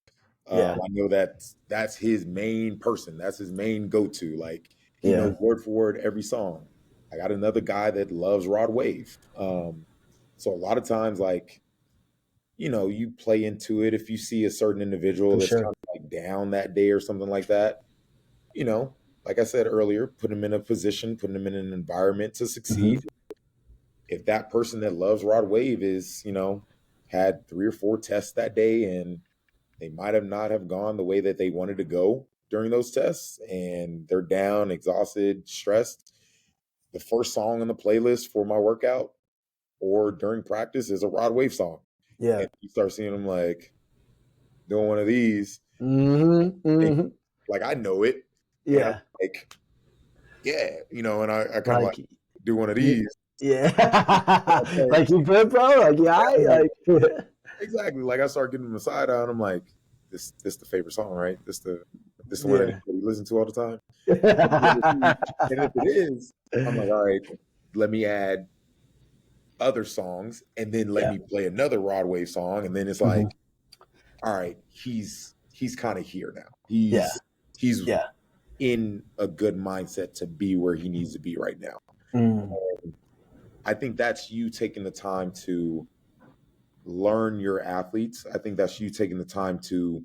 Yeah. I know that's his main person. That's his main go-to. Like he Yeah. knows word for word every song. I got another guy that loves Rod Wave. So a lot of times, like, you play into it if you see a certain individual For that's sure. kind of like down that day or something like that, you know, like I said earlier, put them in a position, putting them in an environment to Hmm. succeed. If that person that loves Rod Wave is, had 3 or 4 tests that day and they might have not have gone the way that they wanted to go during those tests and they're down, exhausted, stressed, the first song on the playlist for my workout or during practice is a Rod Wave song. Yeah. And you start seeing them like doing one of these, Hmm. and Hmm. like I know it. And I'm Yeah. like, yeah, and I kind of like Like, do one of y- these. yeah. Okay. Like you good, bro? Like, yeah, Exactly. like, Exactly. Like I start getting them a side eye and I'm like, this the favorite song, right? This the one that yeah. you listen to all the time. And if it is, I'm like, all right, let me add other songs and then let Yeah. me play another Rod Wave song. And then it's Hmm. like, all right, he's kind of here now. Yeah. He's Yeah. in a good mindset to be where he needs to be right now. Mm. I think that's you taking the time to learn your athletes. I think that's you taking the time to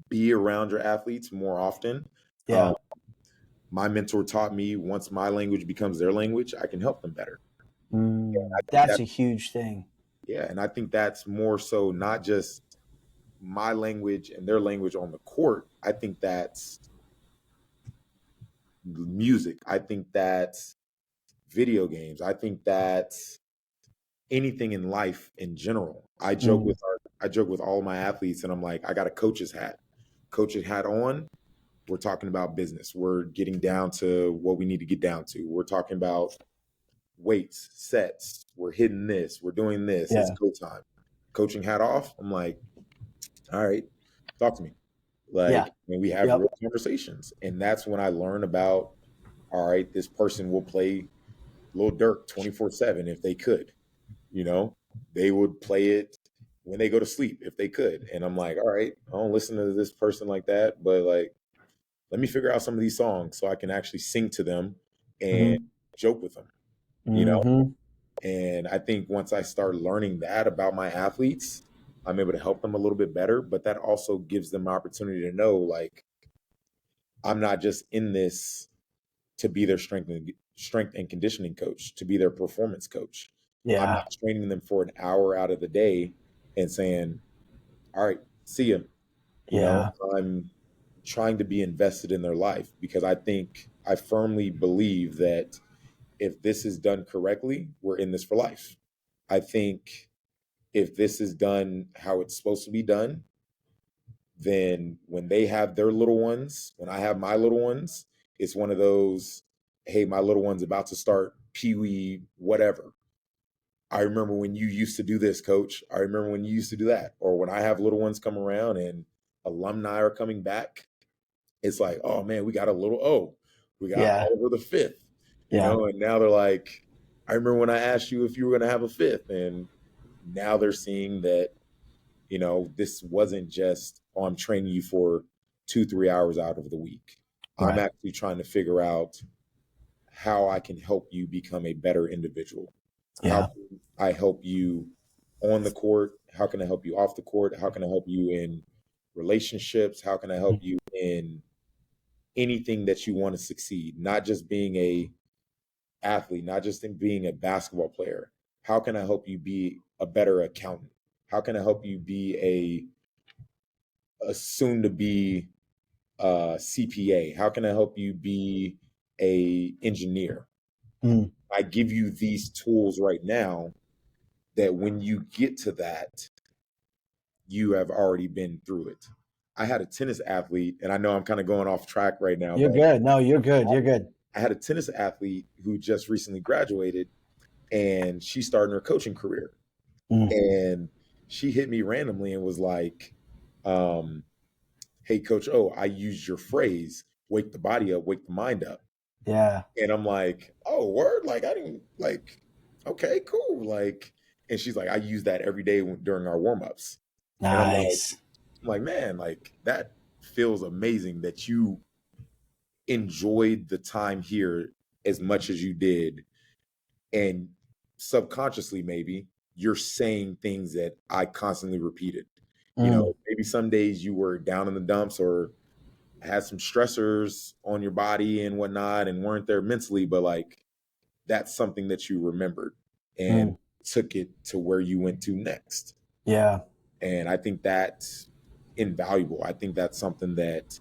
be around your athletes more often. Yeah. My mentor taught me once my language becomes their language, I can help them better. Mm. I think That's that, a huge thing. yeah, and I think that's more so not just my language and their language on the court. I think that's music. I think that's video games. I think that's anything in life in general. Mm. I joke with all my athletes and I'm like, I got a coach's hat. Coach's hat on. We're talking about business. We're getting down to what we need to get down to. We're talking about weights, sets. We're hitting this. We're doing this. It's Yeah. go time. Coaching hat off. I'm like, all right, talk to me. Yeah. Like, and we have Yep. real conversations. And that's when I learn about, all right, this person will play Lil Durk 24/7 if they could. You know, they would play it when they go to sleep if they could. And I'm like, all right, I don't listen to this person like that, but like, let me figure out some of these songs so I can actually sing to them and Hmm. joke with them, you know? Hmm. And I think once I start learning that about my athletes, I'm able to help them a little bit better. But that also gives them opportunity to know, like, I'm not just in this to be their strength and conditioning coach, to be their performance coach. I'm Yeah. not training them for an hour out of the day and saying, all right, see you. Yeah. I'm trying to be invested in their life because I firmly believe that if this is done correctly, we're in this for life. I think if this is done how it's supposed to be done, then when they have their little ones, when I have my little ones, it's one of those, hey, my little one's about to start Pee Wee, whatever. I remember when you used to do this, coach. I remember when you used to do that. Or when I have little ones come around and alumni are coming back, it's like, oh man, we got a little we got Yeah. Oliver the fifth, Yeah. and now they're like, I remember when I asked you if you were gonna have a fifth, and now they're seeing that, this wasn't just, oh, I'm training you for 2, 3 hours out of the week. I'm Right. actually trying to figure out how I can help you become a better individual. How Yeah. can I help you on the court? How can I help you off the court? How can I help you in relationships? How can I help you in anything that you want to succeed, not just being a athlete, not just in being a basketball player. How can I help you be a better accountant? How can I help you be a soon to be CPA? How can I help you be a engineer? Mm. I give you these tools right now that when you get to that, you have already been through it. I had a tennis athlete, and I know I'm kind of going off track right now, You're but good. No, you're good. You're good. I had a tennis athlete who just recently graduated and she's starting her coaching career. Mm. And she hit me randomly and was like, um, hey, Coach O, I used your phrase, wake the body up, wake the mind up. Yeah. And I'm like, oh, word? Like, I didn't, like, okay, cool. Like, and she's like, I use that every day during our warm ups. And I'm like, Nice. I'm like, man, like that feels amazing that you enjoyed the time here as much as you did. And subconsciously, maybe you're saying things that I constantly repeated. You know, maybe some days you were down in the dumps or had some stressors on your body and whatnot and weren't there mentally, but like that's something that you remembered and took it to where you went to next. Yeah. And I think that's invaluable. I think that's something that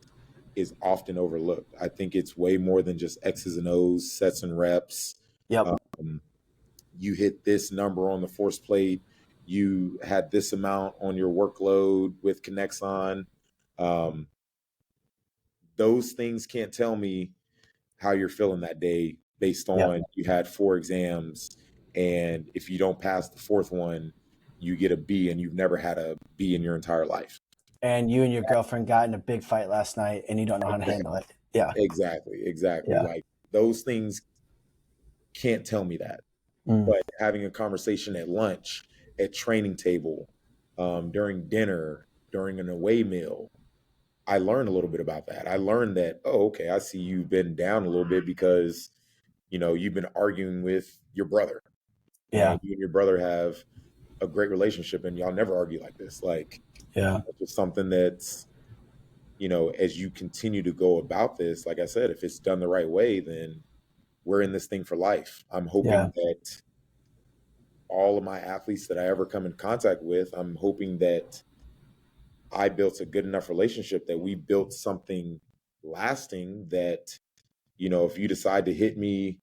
is often overlooked. I think it's way more than just X's and O's, sets and reps. Yep. You hit this number on the force plate. You had this amount on your workload with Connexon. Those things can't tell me how you're feeling that day based on you had 4 exams. And if you don't pass the 4th one, you get a B, and you've never had a B in your entire life. And you and your girlfriend got in a big fight last night and you don't know how to handle it. Yeah. Exactly. Yeah. Like those things can't tell me that. But having a conversation at lunch, at training table, during dinner, during an away meal, I learned a little bit about that. I learned that, oh, okay, I see you've been down a little bit because, you know, you've been arguing with your brother. Yeah. And you and your brother have a great relationship and y'all never argue like this. Like, it's just something that's, you know, as you continue to go about this, like I said, if it's done the right way, then we're in this thing for life. I'm hoping that all of my athletes that I ever come in contact with, I'm hoping that I built a good enough relationship that we built something lasting that, you know, if you decide to hit me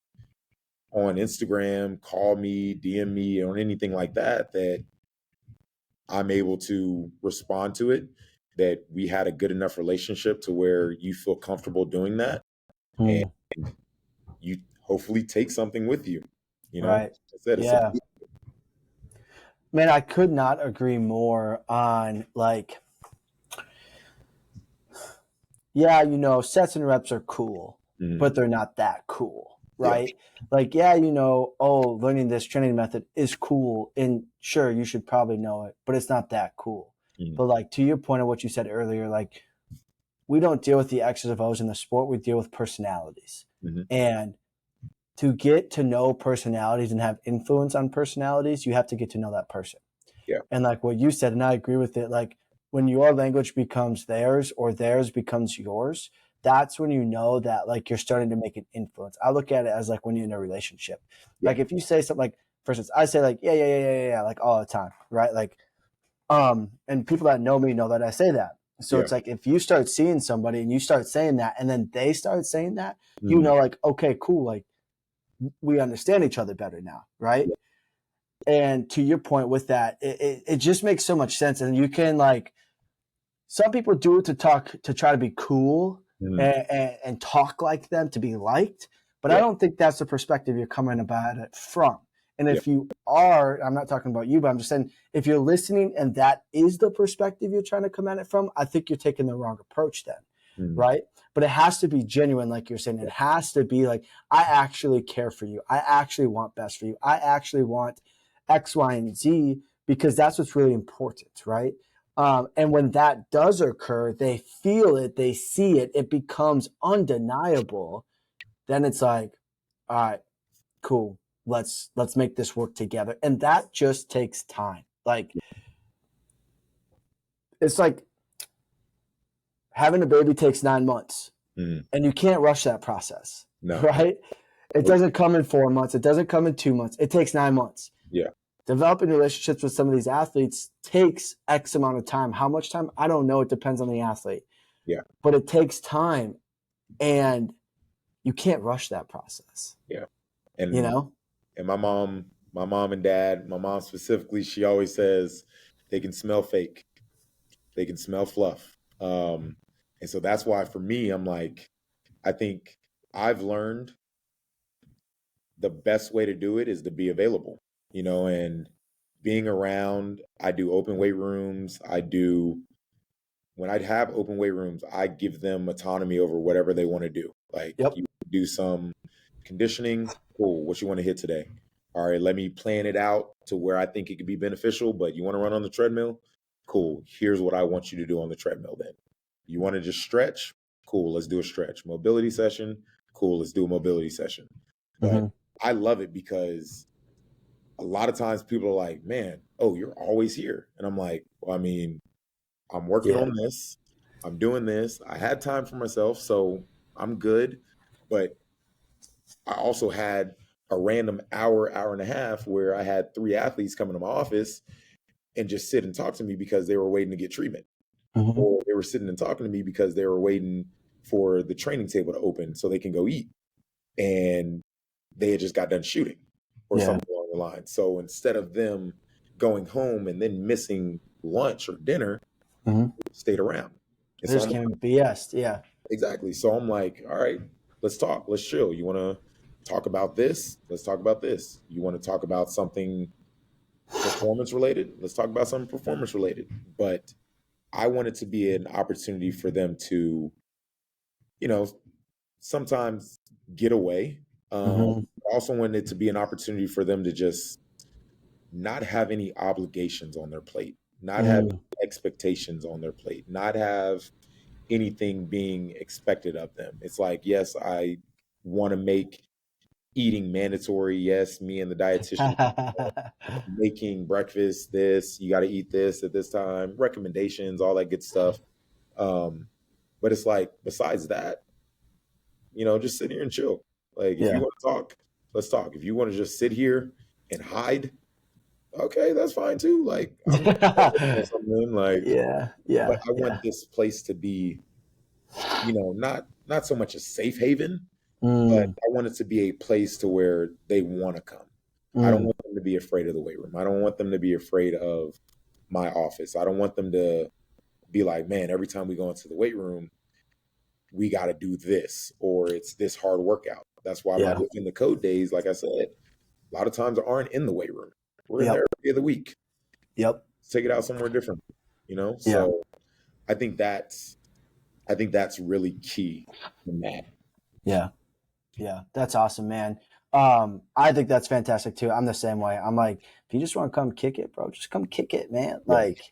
on Instagram, call me, DM me, or anything like that, that I'm able to respond to it, that we had a good enough relationship to where you feel comfortable doing that. And you hopefully take something with you, you know? Right. Yeah. Man, I could not agree more on like, yeah, you know, sets and reps are cool, but they're not that cool, right? Like, yeah, you know, learning this training method is cool. And sure, you should probably know it, but it's not that cool. But like to your point of what you said earlier, like we don't deal with the X's and O's in the sport. We deal with personalities. And to get to know personalities and have influence on personalities, you have to get to know that person. And like what you said, and I agree with it, like when your language becomes theirs or theirs becomes yours, that's when you know that like you're starting to make an influence. I look at it as like when you're in a relationship. Like if you say something like, for instance, I say like, yeah, like all the time, right? Like, and people that know me know that I say that. So it's like if you start seeing somebody and you start saying that and then they start saying that, you know, like, okay, cool. Like we understand each other better now, right? And to your point with that, it just makes so much sense. And you can like, some people do it to try to be cool and talk like them to be liked. But I don't think that's the perspective you're coming about it from. And if you are, I'm not talking about you, but I'm just saying if you're listening and that is the perspective you're trying to come at it from, I think you're taking the wrong approach then, right? But it has to be genuine, like you're saying. It has to be like, I actually care for you. I actually want best for you. I actually want X, Y, and Z because that's what's really important, right? And when that does occur, they feel it, they see it, it becomes undeniable. Then it's like, all right, cool. Let's make this work together. And that just takes time. Like it's like having a baby takes 9 months and you can't rush that process, right? It doesn't come in 4 months. It doesn't come in 2 months. It takes 9 months. Developing relationships with some of these athletes takes X amount of time. How much time? I don't know. It depends on the athlete. But it takes time and you can't rush that process. And you know? And my mom and dad, my mom specifically, she always says they can smell fake. They can smell fluff. And so that's why for me, I'm like, I think I've learned the best way to do it is to be available, you know, and being around. I do open weight rooms. When I have open weight rooms, I give them autonomy over whatever they want to do. Like you do some conditioning. Cool. What you want to hit today? All right, let me plan it out to where I think it could be beneficial, but you want to run on the treadmill? Cool. Here's what I want you to do on the treadmill then. You want to just stretch? Cool. Let's do a stretch. Mobility session? Cool. Let's do a mobility session. But I love it because a lot of times people are like, man, oh, you're always here. And I'm like, well, I mean, I'm working on this. I'm doing this. I had time for myself, so I'm good. But I also had a random hour, hour and a half where I had 3 athletes come into my office and just sit and talk to me because they were waiting to get treatment. Or they were sitting and talking to me because they were waiting for the training table to open so they can go eat. And they had just got done shooting or something along the line. So instead of them going home and then missing lunch or dinner, stayed around. And there's kind of BS. Yeah. Exactly. So I'm like, all right, let's talk. Let's chill. You want to talk about this? Let's talk about this. You want to talk about something performance related? Let's talk about something performance related. But I want it to be an opportunity for them to, sometimes get away. I also want it to be an opportunity for them to just not have any obligations on their plate, not have expectations on their plate, not have anything being expected of them. It's like, yes, I want to make eating mandatory. Yes, me and the dietitian making breakfast, this, you got to eat this at this time, recommendations, all that good stuff. But it's like, besides that, just sit here and chill. Like, if you want to talk, let's talk. If you want to just sit here and hide, okay, that's fine too. Like, I'm something like, but I want this place to be, not so much a safe haven, but I want it to be a place to where they want to come. I don't want them to be afraid of the weight room. I don't want them to be afraid of my office. I don't want them to be like, man, every time we go into the weight room, we got to do this, or it's this hard workout. That's why my within the code days, like I said, a lot of times aren't in the weight room. We're in there every day of the week. Let's take it out somewhere different, So I think that's really key in that. Yeah, that's awesome, man. I think that's fantastic too. I'm the same way. I'm like, if you just want to come kick it, bro, just come kick it, man. Like,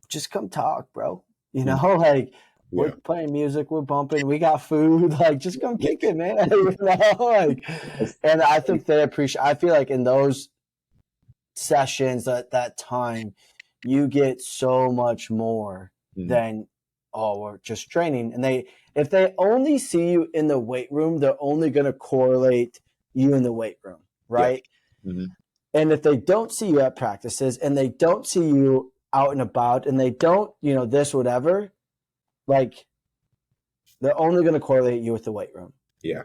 just come talk, bro. Like, we're playing music, we're bumping, we got food. Like, just come kick it, man. And I think they appreciate. I feel like in those sessions at that time, you get so much more than we're just training. And if they only see you in the weight room, they're only going to correlate you in the weight room, right? And if they don't see you at practices and they don't see you out and about and they don't, this, whatever, like, they're only going to correlate you with the weight room.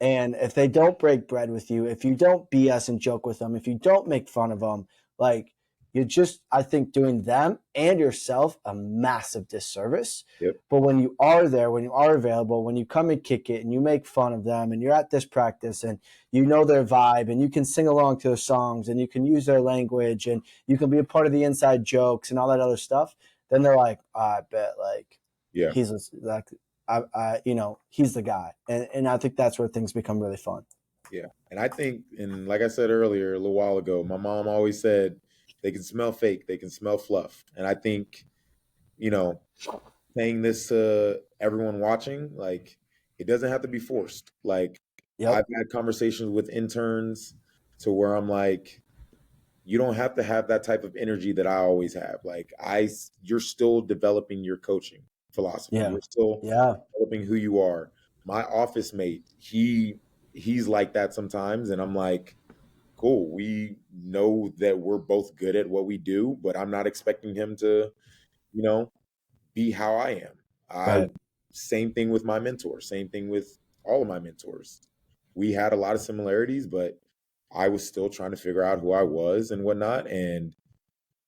And if they don't break bread with you, if you don't BS and joke with them, if you don't make fun of them, like, you're just, I think, doing them and yourself a massive disservice. But when you are there, when you are available, when you come and kick it and you make fun of them and you're at this practice and you know their vibe and you can sing along to their songs and you can use their language and you can be a part of the inside jokes and all that other stuff, then they're like, I bet, like, he's like, he's the guy. And I think that's where things become really fun. And I think, and like I said earlier, a little while ago, my mom always said, they can smell fake, they can smell fluff. And I think, saying this to everyone watching, like, it doesn't have to be forced. Like, I've had conversations with interns to where I'm like, you don't have to have that type of energy that I always have. Like, you're still developing your coaching philosophy. You're still developing who you are. My office mate, he's like that sometimes. And I'm like, cool. We know that we're both good at what we do, but I'm not expecting him to, be how I am. Same thing with my mentor. Same thing with all of my mentors. We had a lot of similarities, but I was still trying to figure out who I was and whatnot. And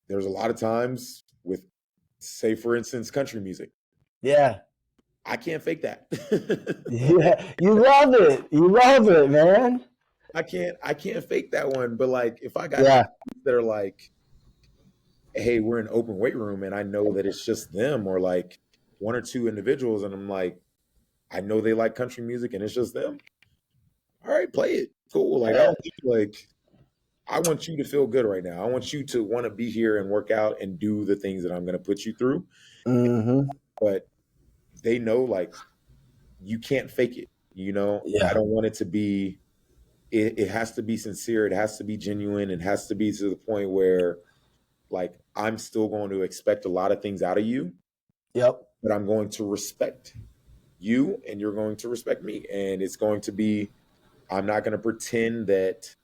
there's a lot of times with, say, for instance, country music. I can't fake that. You love it. You love it, man. I can't fake that one. But like, if I got that are like, hey, we're in open weight room and I know that it's just them or like one or two individuals, and I'm like, I know they like country music and it's just them. All right, play it. Cool. Like, I don't think, like, I want you to feel good right now. I want you to want to be here and work out and do the things that I'm going to put you through. Mm-hmm. But they know like you can't fake it. I Yeah. don't want it to be, it has to be sincere. It has to be genuine. It has to be to the point where like I'm still going to expect a lot of things out of you, Yep. but I'm going to respect you and you're going to respect me. And it's going to be, I'm not going to pretend that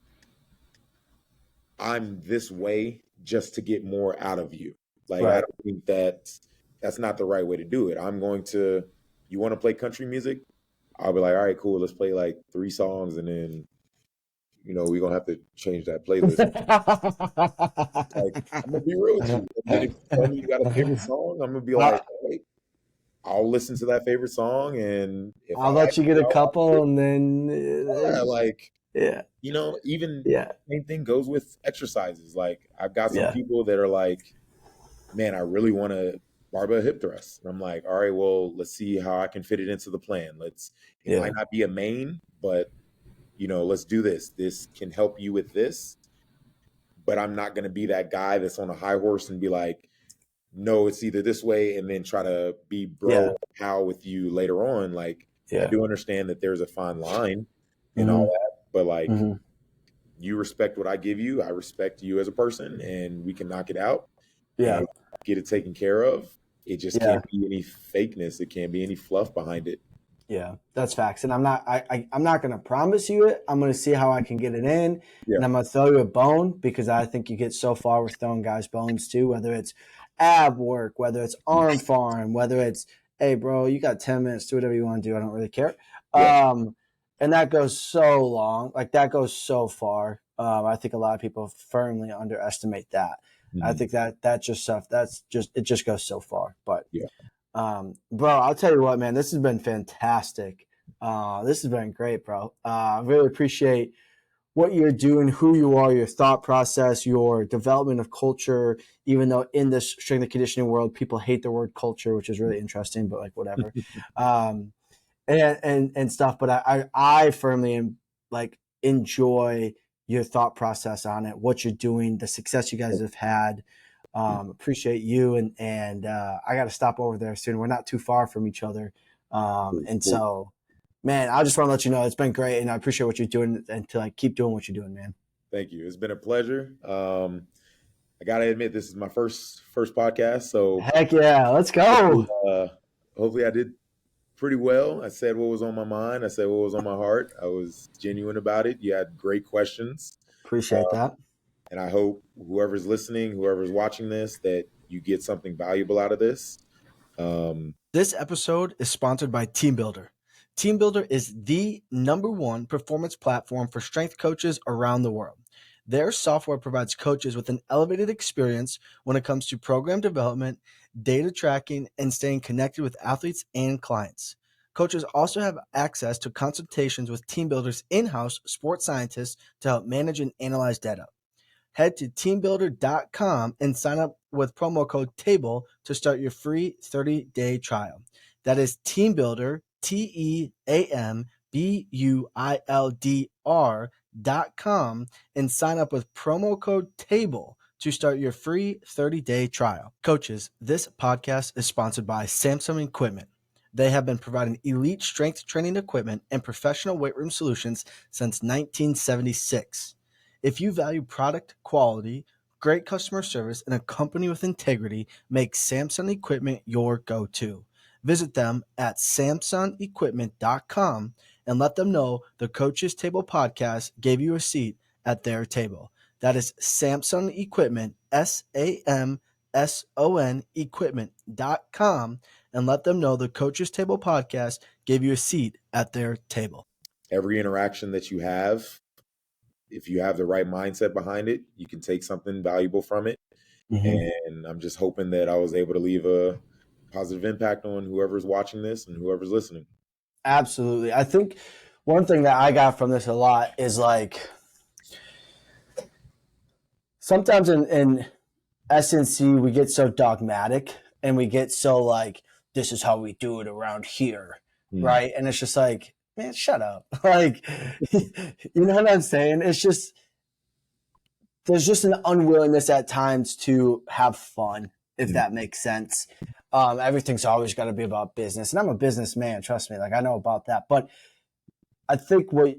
I'm this way just to get more out of you. Like, I Right. don't think that's not the right way to do it. You want to play country music? I'll be like, all right, cool. Let's play like 3 songs. And then, we're going to have to change that playlist. Like, I'm going to be real with you. And then if you tell me you got a favorite song, I'm going to be like, all right, I'll listen to that favorite song. And if I I'll like let you it, get a I'll rock with couple it. and Yeah, then like, yeah. even Yeah. same thing goes with exercises. Like I've got some Yeah. people that are like, man, I really want to barbell hip thrust. And I'm like, all right, well, let's see how I can fit it into the plan. It might not be a main, but let's do this. This can help you with this, but I'm not going to be that guy that's on a high horse and be like, no, it's either this way, and then try to be bro Yeah. pal with you later on. Like, I Yeah. do understand that there's a fine line and all Mm-hmm. that, but like, Mm-hmm. you respect what I give you. I respect you as a person, and we can knock it out Yeah. and get it taken care of. It just Yeah. can't be any fakeness. It can't be any fluff behind it. Yeah, that's facts. And I'm not going to promise you it. I'm going to see how I can get it in. Yeah. And I'm going to throw you a bone because I think you get so far with throwing guys bones too, whether it's ab work, whether it's arm farm, whether it's, hey, bro, you got 10 minutes, do whatever you want to do. I don't really care. Yeah. And that goes so long. Like that goes so far. I think a lot of people firmly underestimate that. I think that just stuff, it just goes so far. But Yeah. bro, I'll tell you what, man, this has been fantastic. This has been great, bro. I really appreciate what you're doing, who you are, your thought process, your development of culture, even though in this strength and conditioning world, people hate the word culture, which is really interesting, but like whatever. And stuff. But I firmly am like enjoy your thought process on it, what you're doing, the success you guys have had. Appreciate you and I got to stop over there soon. We're not too far from each other, and so, man, I just want to let you know it's been great, and I appreciate what you're doing, and to like keep doing what you're doing, man. Thank you. It's been a pleasure. I gotta admit, this is my first podcast, so Heck yeah, let's go. hopefully I did pretty well. I said what was on my mind. I said what was on my heart. I was genuine about it. You had great questions. Appreciate that. And I hope whoever's listening, whoever's watching this, that you get something valuable out of this. This episode is sponsored by TeamBuilder. TeamBuilder is the #1 performance platform for strength coaches around the world. Their software provides coaches with an elevated experience when it comes to program development, data tracking, and staying connected with athletes and clients. Coaches also have access to consultations with TeamBuilder's in-house sports scientists to help manage and analyze data. Head to teambuilder.com and sign up with promo code TABLE to start your free 30-day trial. That is TeamBuilder, TeamBuildr.com, and sign up with promo code TABLE to start your free 30-day trial. Coaches, this podcast is sponsored by Samsung Equipment. They have been providing elite strength training equipment and professional weight room solutions since 1976. If you value product quality, great customer service, and a company with integrity, make Samsung Equipment your go-to. Visit them at samsungequipment.com and let them know the Coach's Table podcast gave you a seat at their table. That is Samsung Equipment, SAMSON equipment.com, and let them know the Coach's Table podcast gave you a seat at their table. Every interaction that you have, if you have the right mindset behind it, you can take something valuable from it. And I'm just hoping that I was able to leave a positive impact on whoever's watching this and whoever's listening. Absolutely. I think one thing that I got from this a lot is like sometimes in SNC we get so dogmatic and we get so like, this is how we do it around here, right? And it's just like, man, shut up. Like, you know what I'm saying? It's just, there's just an unwillingness at times to have fun, if that makes sense. Everything's always got to be about business. And I'm a businessman, trust me. Like, I know about that. But I think what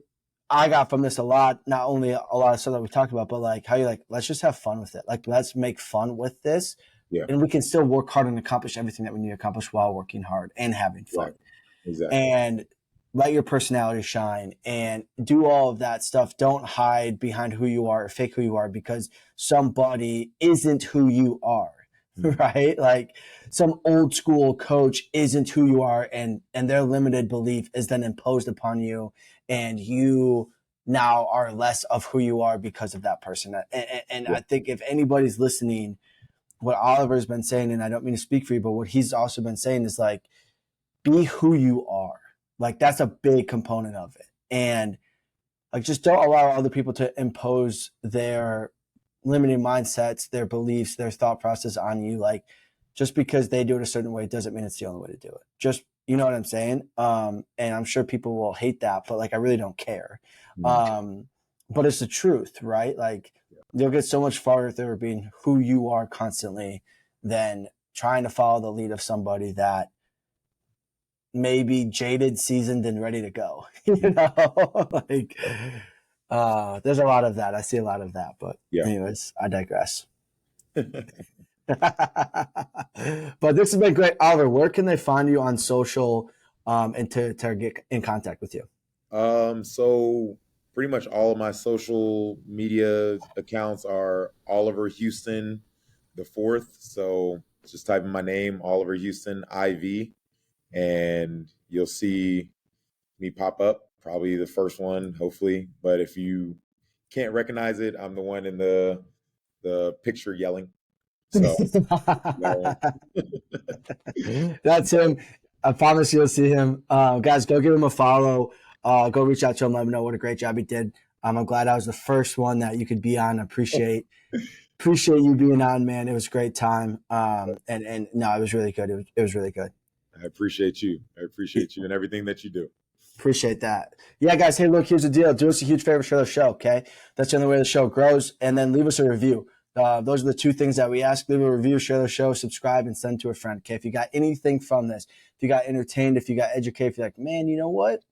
I got from this a lot, not only a lot of stuff that we talked about, but like how you're like, let's just have fun with it. Like, let's make fun with this. Yeah. And we can still work hard and accomplish everything that we need to accomplish while working hard and having fun. Right. Exactly. And let your personality shine and do all of that stuff. Don't hide behind who you are or fake who you are because somebody isn't who you are, right? Like some old school coach isn't who you are, and their limited belief is then imposed upon you, and you now are less of who you are because of that person. And I think if anybody's listening, what Oliver's been saying, and I don't mean to speak for you, but what he's also been saying is like, be who you are. Like that's a big component of it. And like just don't allow other people to impose their limiting mindsets, their beliefs, their thought process on you. Like just because they do it a certain way doesn't mean it's the only way to do it. Just, you know what I'm saying? And I'm sure people will hate that, but like I really don't care. But it's the truth, right? Like you'll get so much farther being who you are constantly than trying to follow the lead of somebody that maybe jaded, seasoned, and ready to go. You know, like there's a lot of that. I see a lot of that, but anyways, I digress. But this has been great. Oliver, where can they find you on social and to get in contact with you? So pretty much all of my social media accounts are Oliver Houston the fourth. So just type in my name, Oliver Houston IV, and you'll see me pop up. Probably the first one, hopefully. But if you can't recognize it, I'm the one in the picture yelling. So that's him. I promise you'll see him. Guys, go give him a follow. Go reach out to him. Let him know what a great job he did. I'm glad I was the first one that you could be on. I appreciate you being on, man. It was a great time. And no, it was really good. It was really good. I appreciate you. I appreciate you and everything that you do. Appreciate that. Yeah, guys. Hey, look, here's the deal. Do us a huge favor, share the show, okay? That's the only way the show grows. And then leave us a review. Those are the two things that we ask. Leave a review, share the show, subscribe, and send to a friend, okay? If you got anything from this, if you got entertained, if you got educated, if you're like, man, you know what?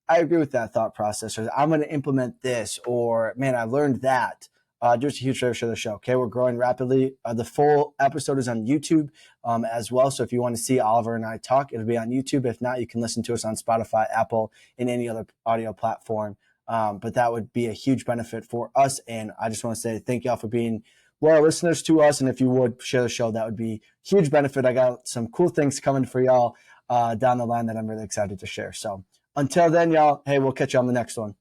I agree with that thought process. Or I'm going to implement this. Or, man, I learned that. Do us a huge favor, share the show, okay? We're growing rapidly. The full episode is on YouTube as well. So if you want to see Oliver and I talk, it'll be on YouTube. If not, you can listen to us on Spotify, Apple, and any other audio platform. But that would be a huge benefit for us. And I just want to say thank y'all for being loyal listeners to us. And if you would share the show, that would be huge benefit. I got some cool things coming for y'all down the line that I'm really excited to share. So until then, y'all, hey, we'll catch you on the next one.